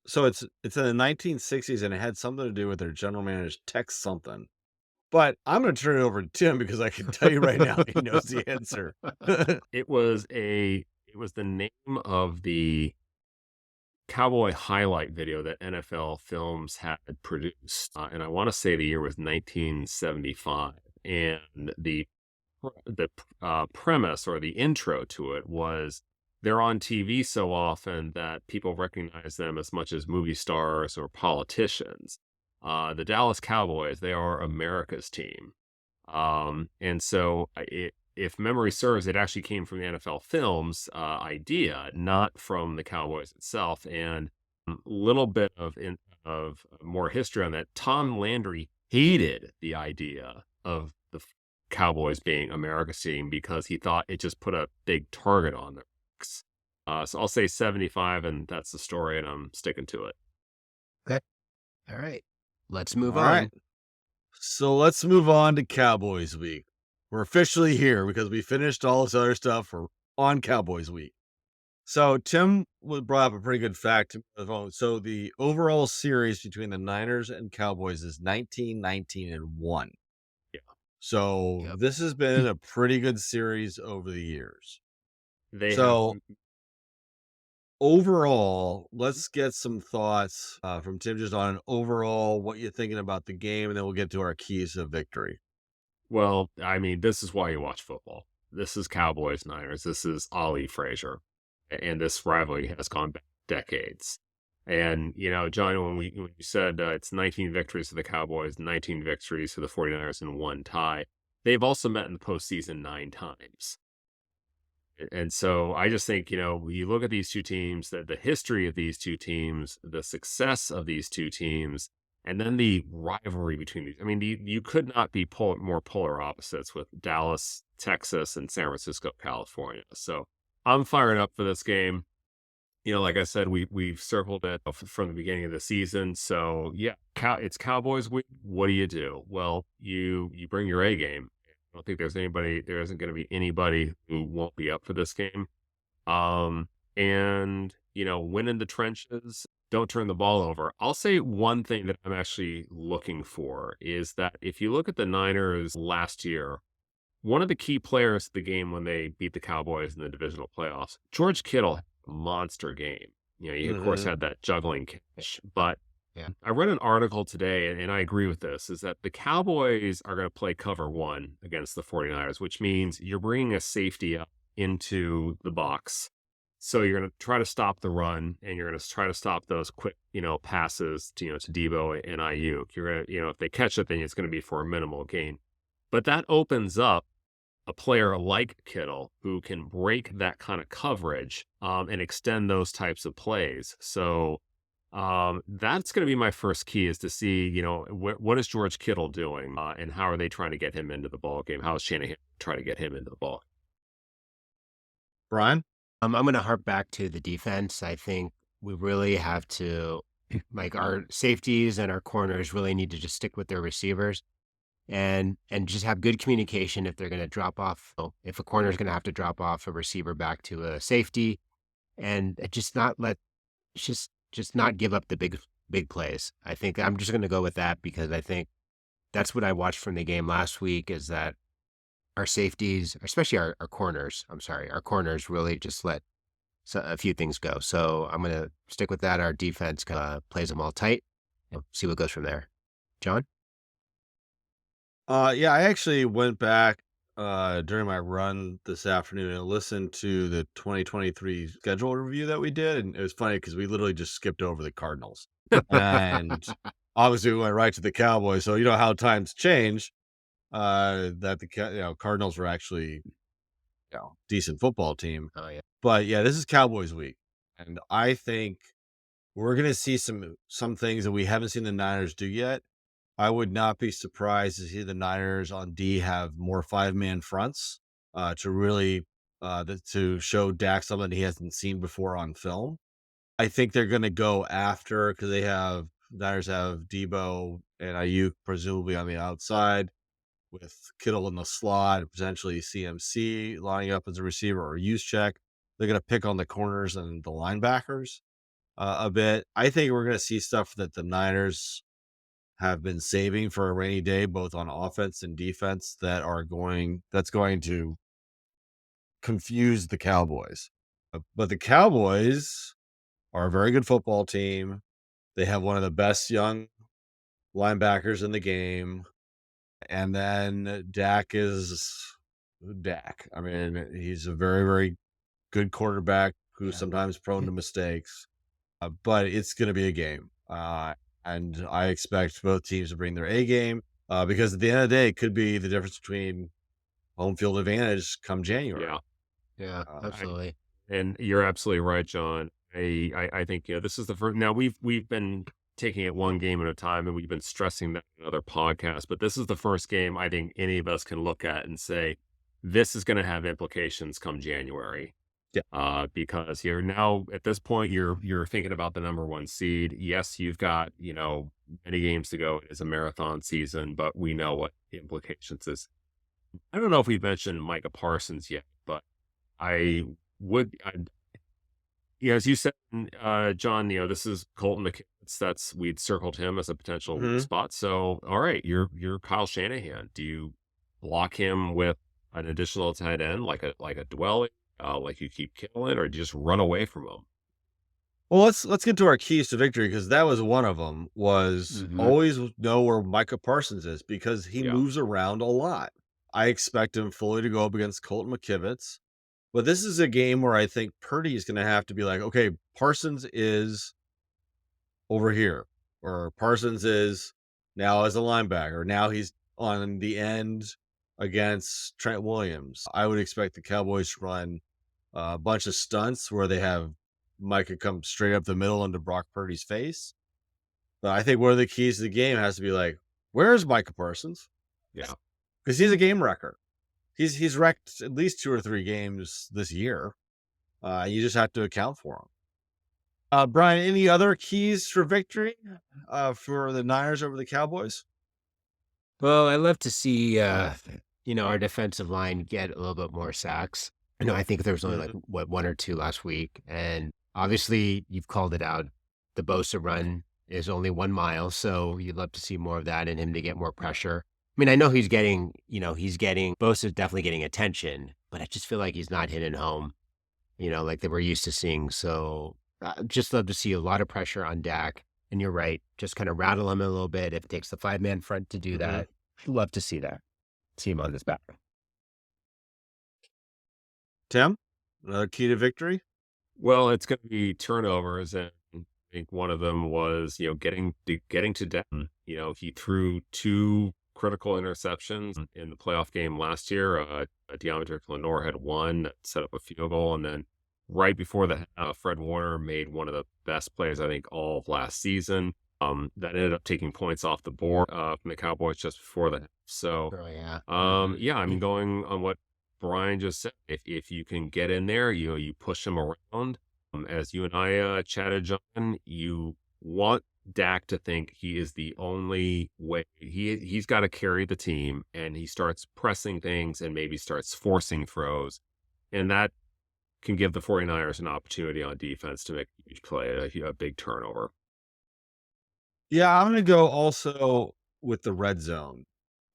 So it's in the 1960s, and it had something to do with their general manager's Tex something. But I'm going to turn it over to Tim because I can tell you right now he knows the answer. It was the name of the cowboy highlight video that NFL Films had produced. And I want to say the year was 1975. And the premise or the intro to it was they're on TV so often that people recognize them as much as movie stars or politicians. The Dallas Cowboys, they are America's team. And so if memory serves, it actually came from the NFL Films idea, not from the Cowboys itself. And a little bit of more history on that. Tom Landry hated the idea of the Cowboys being America's team because he thought it just put a big target on their backs. So I'll say 75, and that's the story, and I'm sticking to it. Okay. All right. Let's move All on. right. So let's move on to Cowboys week. We're officially here because we finished all this other stuff. We're on Cowboys week. So Tim brought up a pretty good fact. So the overall series between the Niners and Cowboys is 19-19-1. Yeah. So Yep. this has been a pretty good series over the years. They So have overall, let's get some thoughts from Tim just on overall what you're thinking about the game, and then we'll get to our keys of victory. Well, I mean, this is why you watch football. This is Cowboys Niners. This is Ali Frazier, and this rivalry has gone back decades. And John, when you said it's 19 victories for the Cowboys, 19 victories for the 49ers, and 1 tie, they've also met in the postseason 9 times. And so I just think, you look at these two teams, the history of these two teams, the success of these two teams, and then the rivalry between these. I mean, you could not be more polar opposites with Dallas, Texas, and San Francisco, California. So I'm fired up for this game. Like I said, we've circled it from the beginning of the season. So yeah, it's Cowboys week. What do you do? Well, you bring your A game. I don't think there isn't going to be anybody who won't be up for this game. And win in the trenches, don't turn the ball over. I'll say one thing that I'm actually looking for is that if you look at the Niners last year, one of the key players of the game when they beat the Cowboys in the divisional playoffs, George Kittle, had a monster game. He of course had that juggling catch, but Yeah. I read an article today, and I agree with this, is that the Cowboys are going to play cover 1 against the 49ers, which means you're bringing a safety up into the box. So you're going to try to stop the run, and you're going to try to stop those quick, passes to Debo and Ayuk. You're going to, if they catch it, then it's going to be for a minimal gain. But that opens up a player like Kittle who can break that kind of coverage and extend those types of plays. So that's going to be my first key, is to see, what is George Kittle doing and how are they trying to get him into the ball game? How is Shanahan trying to get him into the ball? Brian? I'm going to harp back to the defense. I think we really have to, our safeties and our corners really need to just stick with their receivers and just have good communication if they're going to drop off. If a corner is going to have to drop off a receiver back to a safety, and just not give up the big plays. I think I'm just going to go with that because I think that's what I watched from the game last week, is that our safeties, especially our corners, our corners really just let a few things go. So I'm going to stick with that. Our defense plays them all tight. See what goes from there. John? Yeah, I actually went back during my run this afternoon and listened to the 2023 schedule review that we did. And it was funny because we literally just skipped over the Cardinals. And obviously we went right to the Cowboys. So you know how times change, that the Cardinals were actually decent football team. Oh, yeah. But yeah, this is Cowboys week. And I think we're going to see some things that we haven't seen the Niners do yet. I would not be surprised to see the Niners on D have more 5-man fronts to really to show Dak something he hasn't seen before on film. I think they're going to go after, because Niners have Debo and Ayuk presumably on the outside, with Kittle in the slot, potentially CMC lining up as a receiver or Juszczyk. They're going to pick on the corners and the linebackers a bit. I think we're going to see stuff that the Niners have been saving for a rainy day, both on offense and defense, that's going to confuse the Cowboys. But the Cowboys are a very good football team. They have one of the best young linebackers in the game. And then Dak is Dak. I mean, he's a very, very good quarterback who's Yeah. sometimes prone to mistakes, but it's going to be a game. And I expect both teams to bring their A game because at the end of the day, it could be the difference between home field advantage come January. Yeah. Yeah, I, absolutely. and you're absolutely right, John. I think, this is the first. Now we've been taking it one game at a time, and we've been stressing that in other podcasts. But this is the first game I think any of us can look at and say this is going to have implications come January. Yeah. Because you're now at this point you're thinking about the number one seed. Yes, you've got many games to go. It's a marathon season, but we know what the implications is. I don't know if we've mentioned Micah Parsons yet, but I would, as you said, John, this is Colton McKivitz. We'd circled him as a potential Mhm. spot. So, all right, you're Kyle Shanahan. Do you block him with an additional tight end like a dwelling, like you keep killing, or do you just run away from him? Well, let's get to our keys to victory because that was one of them. Was Mhm. always know where Micah Parsons is because he Yeah, moves around a lot. I expect him fully to go up against Colton McKivitz, but this is a game where I think Purdy is going to have to be like, okay, Parsons is over here, or Parsons is now as a linebacker. Now he's on the end against Trent Williams. I would expect the Cowboys to run a bunch of stunts where they have Micah come straight up the middle into Brock Purdy's face. But I think one of the keys to the game has to be like, where's Micah Parsons? yeah. Because he's a game wrecker. He's wrecked at least 2 or 3 games this year. You just have to account for him. Brian, any other keys for victory for the Niners over the Cowboys? Well, I love to see, our defensive line get a little bit more sacks. I think there was only like Mhm. what 1 or 2 last week, and obviously you've called it out. The Bosa run is only 1 mile, so you'd love to see more of that and him to get more pressure. I mean, I know he's getting Bosa's definitely getting attention, but I just feel like he's not hitting home, like they were used to seeing. So just love to see a lot of pressure on Dak. And you're right, just kind of rattle him a little bit. If it takes the 5-man front to do Mhm. that, love to see that. See him on this back. Tim, another key to victory? Well, it's going to be turnovers, and I think one of them was getting to Denton. He threw 2 critical interceptions in the playoff game last year. Deontay Lenore had one that set up a field goal, and then right before that, Fred Warner made one of the best plays I think all of last season. That ended up taking points off the board from the Cowboys just before that. So, Oh, yeah. yeah, I mean, going on what Brian just said, if you can get in there, you push him around. As you and I chatted, John, you want Dak to think he is the only way. He's got to carry the team, and he starts pressing things and maybe starts forcing throws, and that can give the 49ers an opportunity on defense to make a huge play, a big turnover. Yeah, I'm going to go also with the red zone.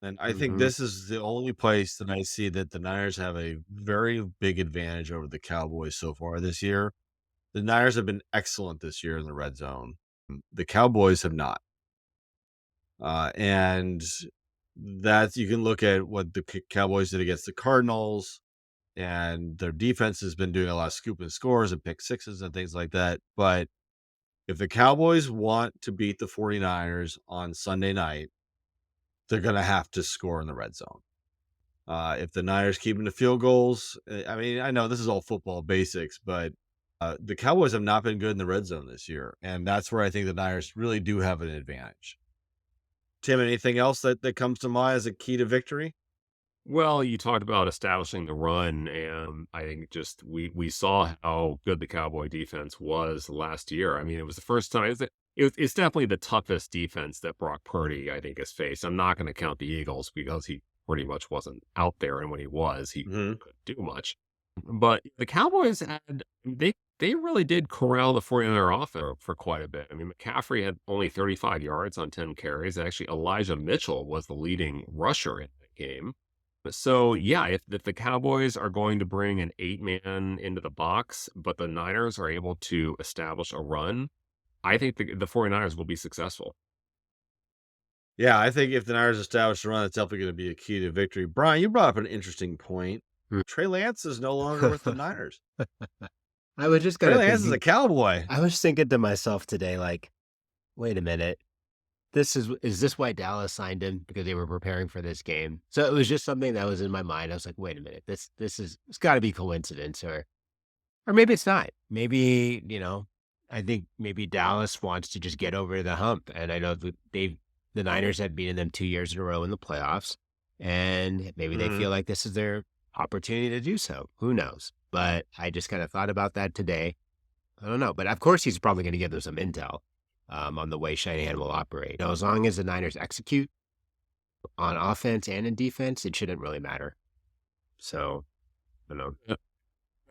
And I think Mhm. this is the only place that I see that the Niners have a very big advantage over the Cowboys so far this year. The Niners have been excellent this year in the red zone. The Cowboys have not. And that you can look at what the Cowboys did against the Cardinals, and their defense has been doing a lot of scoop and scores and pick sixes and things like that. But if the Cowboys want to beat the 49ers on Sunday night, they're going to have to score in the red zone. If the Niners keep them to field goals, I mean, I know this is all football basics, but the Cowboys have not been good in the red zone this year. And that's where I think the Niners really do have an advantage. Tim, anything else that comes to mind as a key to victory? Well, you talked about establishing the run, and I think just we saw how good the Cowboy defense was last year. I mean, it was the first time. It's definitely the toughest defense that Brock Purdy, I think, has faced. I'm not going to count the Eagles because he pretty much wasn't out there, and when he was, he Hmm. couldn't do much. But the Cowboys they really did corral the 49er offense for quite a bit. I mean, McCaffrey had only 35 yards on 10 carries. Actually, Elijah Mitchell was the leading rusher in the game. So, yeah, if the Cowboys are going to bring an 8-man into the box, but the Niners are able to establish a run, I think the 49ers will be successful. Yeah, I think if the Niners establish a run, that's definitely going to be a key to victory. Brian, you brought up an interesting point. Trey Lance is no longer with the Niners. I was just Trey kind of Lance is a Cowboy. I was thinking to myself today, like, wait a minute. Is this why Dallas signed him? Because they were preparing for this game. So it was just something that was in my mind. I was like, wait a minute, it's got to be coincidence, or maybe it's not. Maybe, I think maybe Dallas wants to just get over the hump. And I know that the Niners have beaten them 2 years in a row in the playoffs, and maybe they feel like this is their opportunity to do so. Who knows? But I just kind of thought about that today. I don't know. But of course, he's probably going to give them some intel on the way Shanahan will operate. As long as the Niners execute on offense and in defense, it shouldn't really matter. So, I don't know.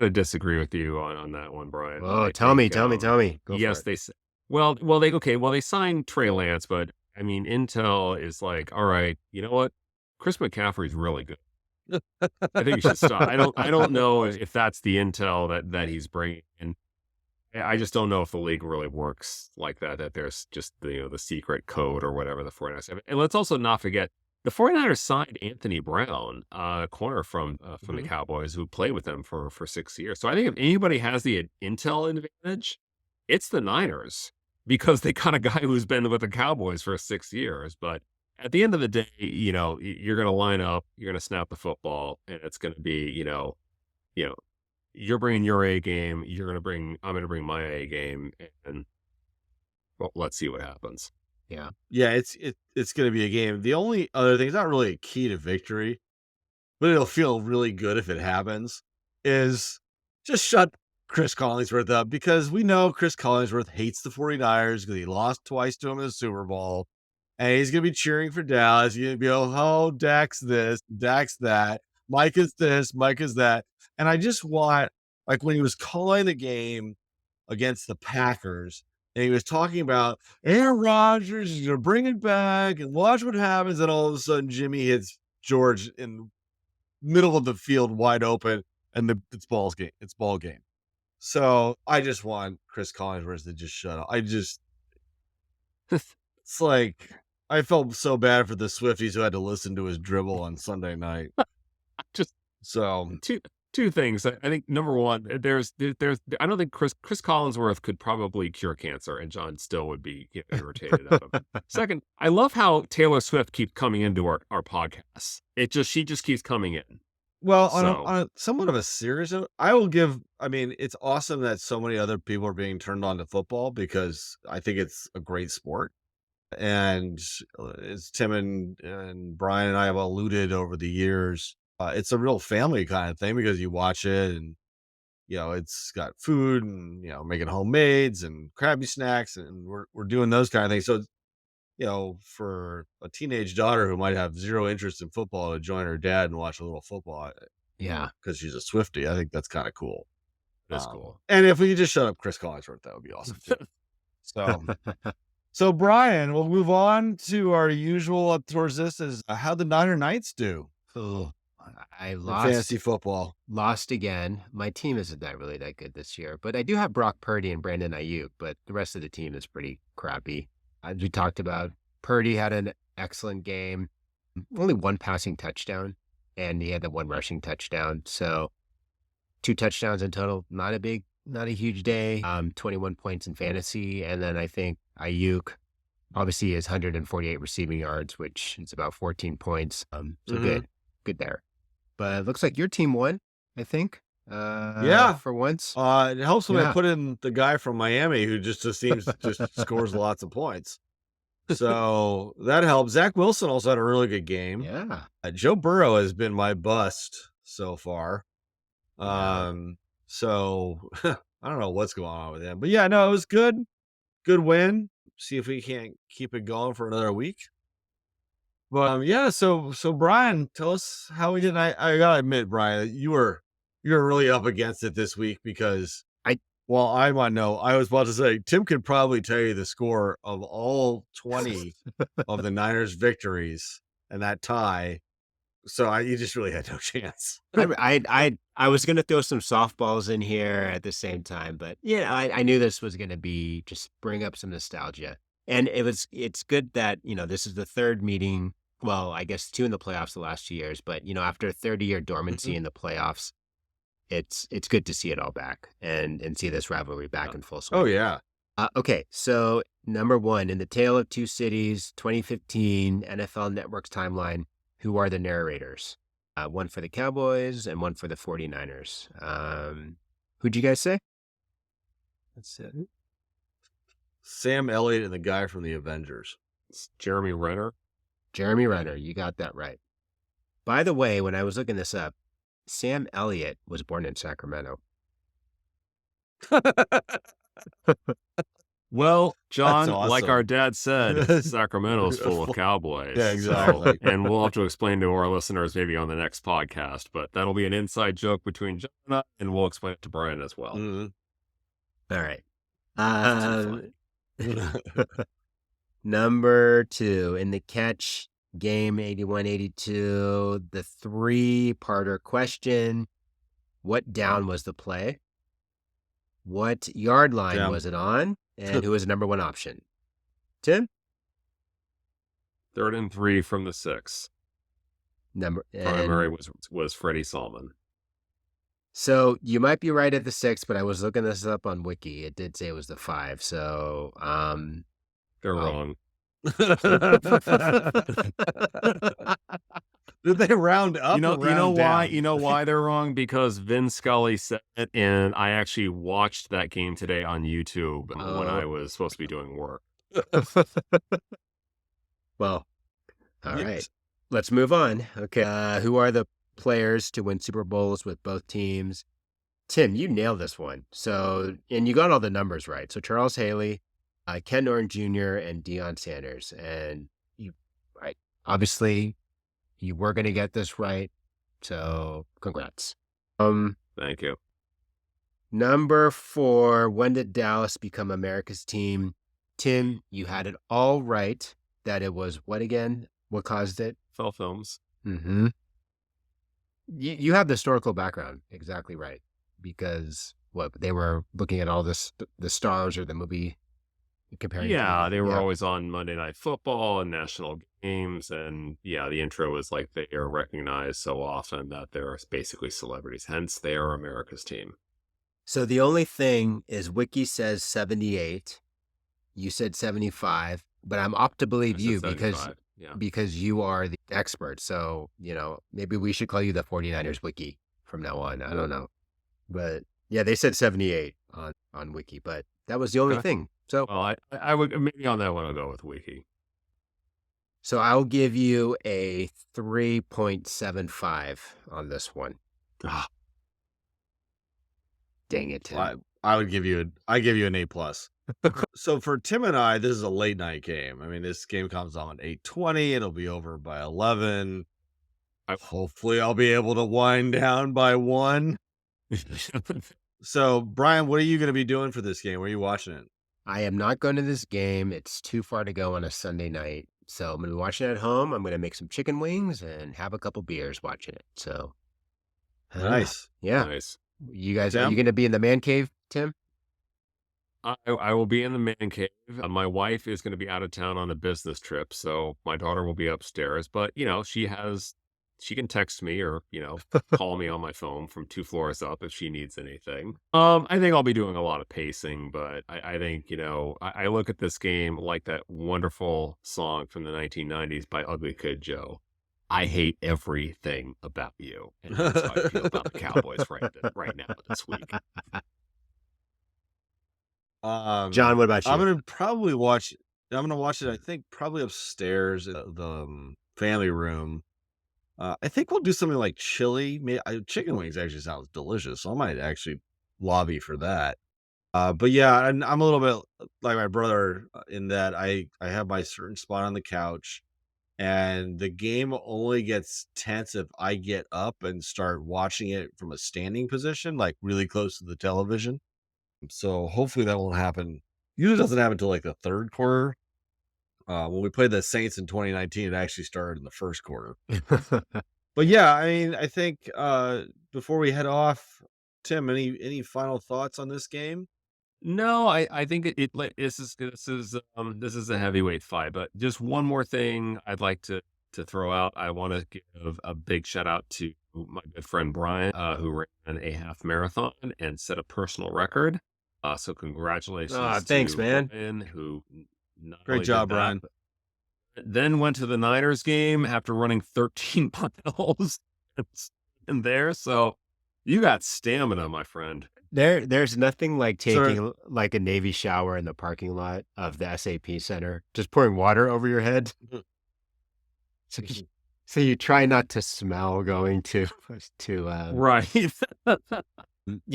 I disagree with you on that one, Brian. Oh, I tell me. think, Go yes, for it. they signed Trey Lance, but I mean, Intel is like, all right, you know what? Chris McCaffrey's really good. I think you should stop. I don't know if that's the intel that he's bringing, and I just don't know if the league really works like that. That there's just the secret code or whatever the 49ers have. And let's also not forget the 49ers signed Anthony Brown, a corner from the Cowboys, who played with them for 6 years. So I think if anybody has the intel advantage, it's the Niners, because they got a guy who's been with the Cowboys for 6 years. But at the end of the day, you're going to line up, you're going to snap the football, and it's going to be, you're bringing your A game, I'm going to bring my A game, and well, let's see what happens. Yeah. Yeah, it's going to be a game. The only other thing, it's not really a key to victory, but it'll feel really good if it happens, is just shut Chris Collinsworth up, because we know Chris Collinsworth hates the 49ers because he lost twice to him in the Super Bowl. And he's going to be cheering for Dallas. He's going to be, oh, Dak's this, Dak's that. Mike is this, Mike is that. And I just want, like when he was calling the game against the Packers, and he was talking about Aaron Rodgers is going to bring it back and watch what happens. And all of a sudden, Jimmy hits George in the middle of the field wide open, and it's ball game. So I just want Chris Collinsworth to just shut up. It's like, I felt so bad for the Swifties who had to listen to his dribble on Sunday night. Two things. I think number one, there's I don't think Chris Collinsworth could probably cure cancer, and John still would be irritated of him. Second, I love how Taylor Swift keeps coming into our podcasts. She just keeps coming in. Well, on a somewhat of a serious note, it's awesome that so many other people are being turned on to football, because I think it's a great sport. And as Tim and Brian and I have alluded over the years, it's a real family kind of thing, because you watch it and, it's got food and, making homemades and Krabby snacks, and we're doing those kind of things. So, for a teenage daughter who might have zero interest in football to join her dad and watch a little football, Yeah. because she's a Swiftie, I think that's kind of cool. That's cool. And if we could just shut up Chris Collinsworth, that would be awesome too. So Brian, we'll move on to our usual up towards this is how the Niner Knights do. Oh, I in lost. fantasy football. Lost again. My team isn't that really that good this year, but I do have Brock Purdy and Brandon Ayuk, but the rest of the team is pretty crappy. As we talked about, Purdy had an excellent game, only one passing touchdown, and he had the one rushing touchdown. So 2 touchdowns in total, not a huge day. 21 points in fantasy. And then I think Ayuk obviously has 148 receiving yards, which is about 14 points. So good there. But it looks like your team won, I think. Yeah. For once. It helps when I Yeah. put in the guy from Miami who just seems just scores lots of points. So that helps. Zach Wilson also had a really good game. Yeah. Joe Burrow has been my bust so far. Yeah. So I don't know what's going on with him, but yeah, no, it was good. Good win. See if we can't keep it going for another week. But yeah, so Brian, tell us how we did. I gotta admit, Brian, you were really up against it this week, because I was about to say Tim could probably tell you the score of all 20 of the Niners victories and that tie. So you just really had no chance. I was going to throw some softballs in here at the same time, but I knew this was going to be just bring up some nostalgia. And it's good that, this is the third meeting well, I guess 2 in the playoffs the last 2 years, but, after a 30-year dormancy in the playoffs, it's good to see it all back and see this rivalry back in full swing. Oh, yeah. Okay, so number 1, in the Tale of Two Cities 2015 NFL Network's timeline, who are the narrators? One for the Cowboys and one for the 49ers. Who'd you guys say? That's it. Sam Elliott and the guy from the Avengers. It's Jeremy Renner. Jeremy Renner, you got that right. By the way, when I was looking this up, Sam Elliott was born in Sacramento. Well, John, That's like awesome. our dad said, Sacramento's full of cowboys. Yeah, exactly. And we'll have to explain to our listeners maybe on the next podcast, but that'll be an inside joke between John and I, and we'll explain it to Brian as well. Mhm. All right. Fun. Number 2, in the Catch game 81-82, the 3-parter question: what down was the play? What yard line Down. was it on? And who was the number 1 option? Tim? 3rd and 3 from the 6. Primary was Freddie Solomon. So you might be right at the 6, but I was looking this up on Wiki. It did say it was the 5. So, They're wrong. Did they round up? You know round why? down? You know why they're wrong? Because Vin Scully said it, and I actually watched that game today on YouTube when I was supposed to be doing work. well, all Yes. right. Let's move on. Okay. Who are the players to win Super Bowls with both teams? Tim, you nailed this one. So, and you got all the numbers right. So Charles Haley, Ken Norton Jr., and Deion Sanders. And obviously you were going to get this right. So congrats. Thank you. Number 4, when did Dallas become America's team? Tim, you had it all right. That it was what again? What caused it? Fell Films. Mm-hmm. You have the historical background exactly right, because they were looking at all this, the stars or the movie comparing. Yeah, they were always on Monday Night Football and national games, and yeah, the intro was like they are recognized so often that they're basically celebrities. Hence, they are America's team. So the only thing is, Wiki says 78. You said 75, but I'm opt to believe I said you because 75, yeah. because you are the expert. So, maybe we should call you the 49ers Wiki from now on. I don't know. But yeah, they said 78 on Wiki, but that was the only Okay. thing. So, Well, I would maybe on that one I'll go with Wiki. so I'll give you a 3.75 on this one. Ah. Dang it, Tim. I would give you an A+. So for Tim and I, this is a late night game. I mean, this game comes on at 8:20. It'll be over by 11. Hopefully I'll be able to wind down by 1. So Brian, what are you going to be doing for this game? Where are you watching it? I am not going to this game. It's too far to go on a Sunday night. So I'm going to be watching it at home. I'm going to make some chicken wings and have a couple beers watching it. So Nice. yeah. Nice. You guys, are Tim? you going to be in the man cave, Tim? I will be in the man cave. My wife is going to be out of town on a business trip, so my daughter will be upstairs. But she can text me or call me on my phone from 2 floors up if she needs anything. I think I'll be doing a lot of pacing, but I think I look at this game like that wonderful song from the 1990s by Ugly Kid Joe. I hate everything about you, and that's how I feel about the Cowboys right now this week. John, what about you? I'm gonna watch it. I think probably upstairs in the family room. I think we'll do something like chili. Chicken wings actually sounds delicious, so I might actually lobby for that. But yeah, and I'm a little bit like my brother in that I have my certain spot on the couch, and the game only gets tense if I get up and start watching it from a standing position, like really close to the television. So hopefully that won't happen. Usually doesn't happen until like the 3rd quarter. When we played the Saints in 2019, it actually started in the 1st quarter. But yeah, I mean, I think before we head off, Tim, any final thoughts on this game? No, I think this is a heavyweight fight, but just one more thing I'd like to to throw out, I want to give a big shout out to my good friend Brian, who ran a half marathon and set a personal record. So congratulations Thanks, to man. Brian, who not Great only job, did that, Brian. but then went to the Niners game after running 13 miles in there. So you got stamina, my friend. There's nothing like Sir- taking like a Navy shower in the parking lot of the SAP Center, just pouring water over your head. So you try not to smell going to Right.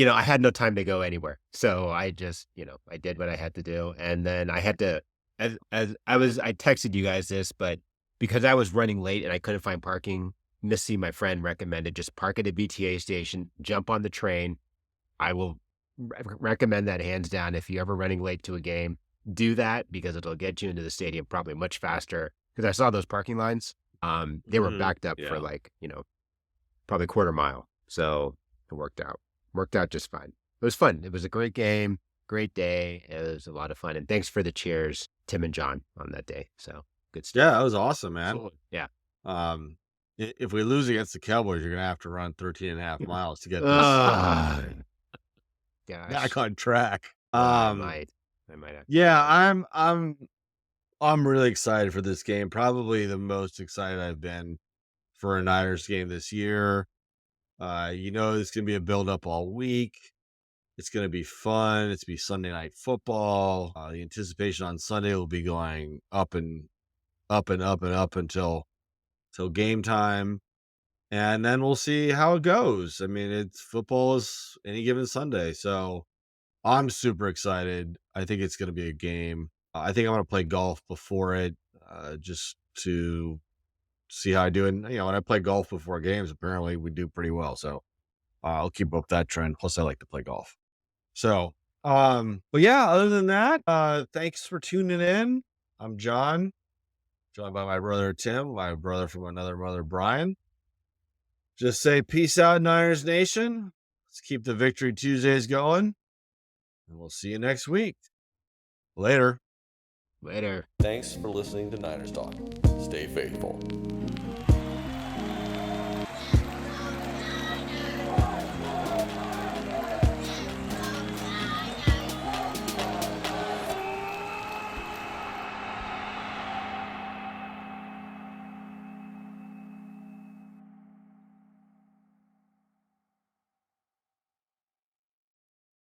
I had no time to go anywhere. So I just, I did what I had to do. And then I had to, I texted you guys this, but because I was running late and I couldn't find parking, Missy, my friend, recommended just park at a BTA station, jump on the train. I will recommend that hands down. If you're ever running late to a game, do that because it'll get you into the stadium probably much faster. Because I saw those parking lines. They were backed up for probably a quarter mile. So it worked out just fine. It was fun. It was a great game, great day. It was a lot of fun. And thanks for the cheers, Tim and John, on that day. So good stuff. Yeah, that was awesome, man. Absolutely. Yeah. If we lose against the Cowboys, you're going to have to run 13 and a half miles to get this Gosh. back on track. I might have. Yeah, I'm really excited for this game. Probably the most excited I've been for a Niners game this year. It's going to be a build-up all week. It's going to be fun. It's going to be Sunday Night Football. The anticipation on Sunday will be going up and up and up and up until game time. And then we'll see how it goes. I mean, football is any given Sunday. So I'm super excited. I think it's going to be a game. I think I'm going to play golf before it, just to see how I do. And, when I play golf before games, apparently we do pretty well. So I'll keep up that trend. Plus, I like to play golf. So, but yeah, other than that, thanks for tuning in. I'm John, joined by my brother Tim, my brother from another mother, Brian. Just say peace out, Niners Nation. Let's keep the Victory Tuesdays going. And we'll see you next week. Later. Later. Thanks for listening to Niners Talk. Stay faithful.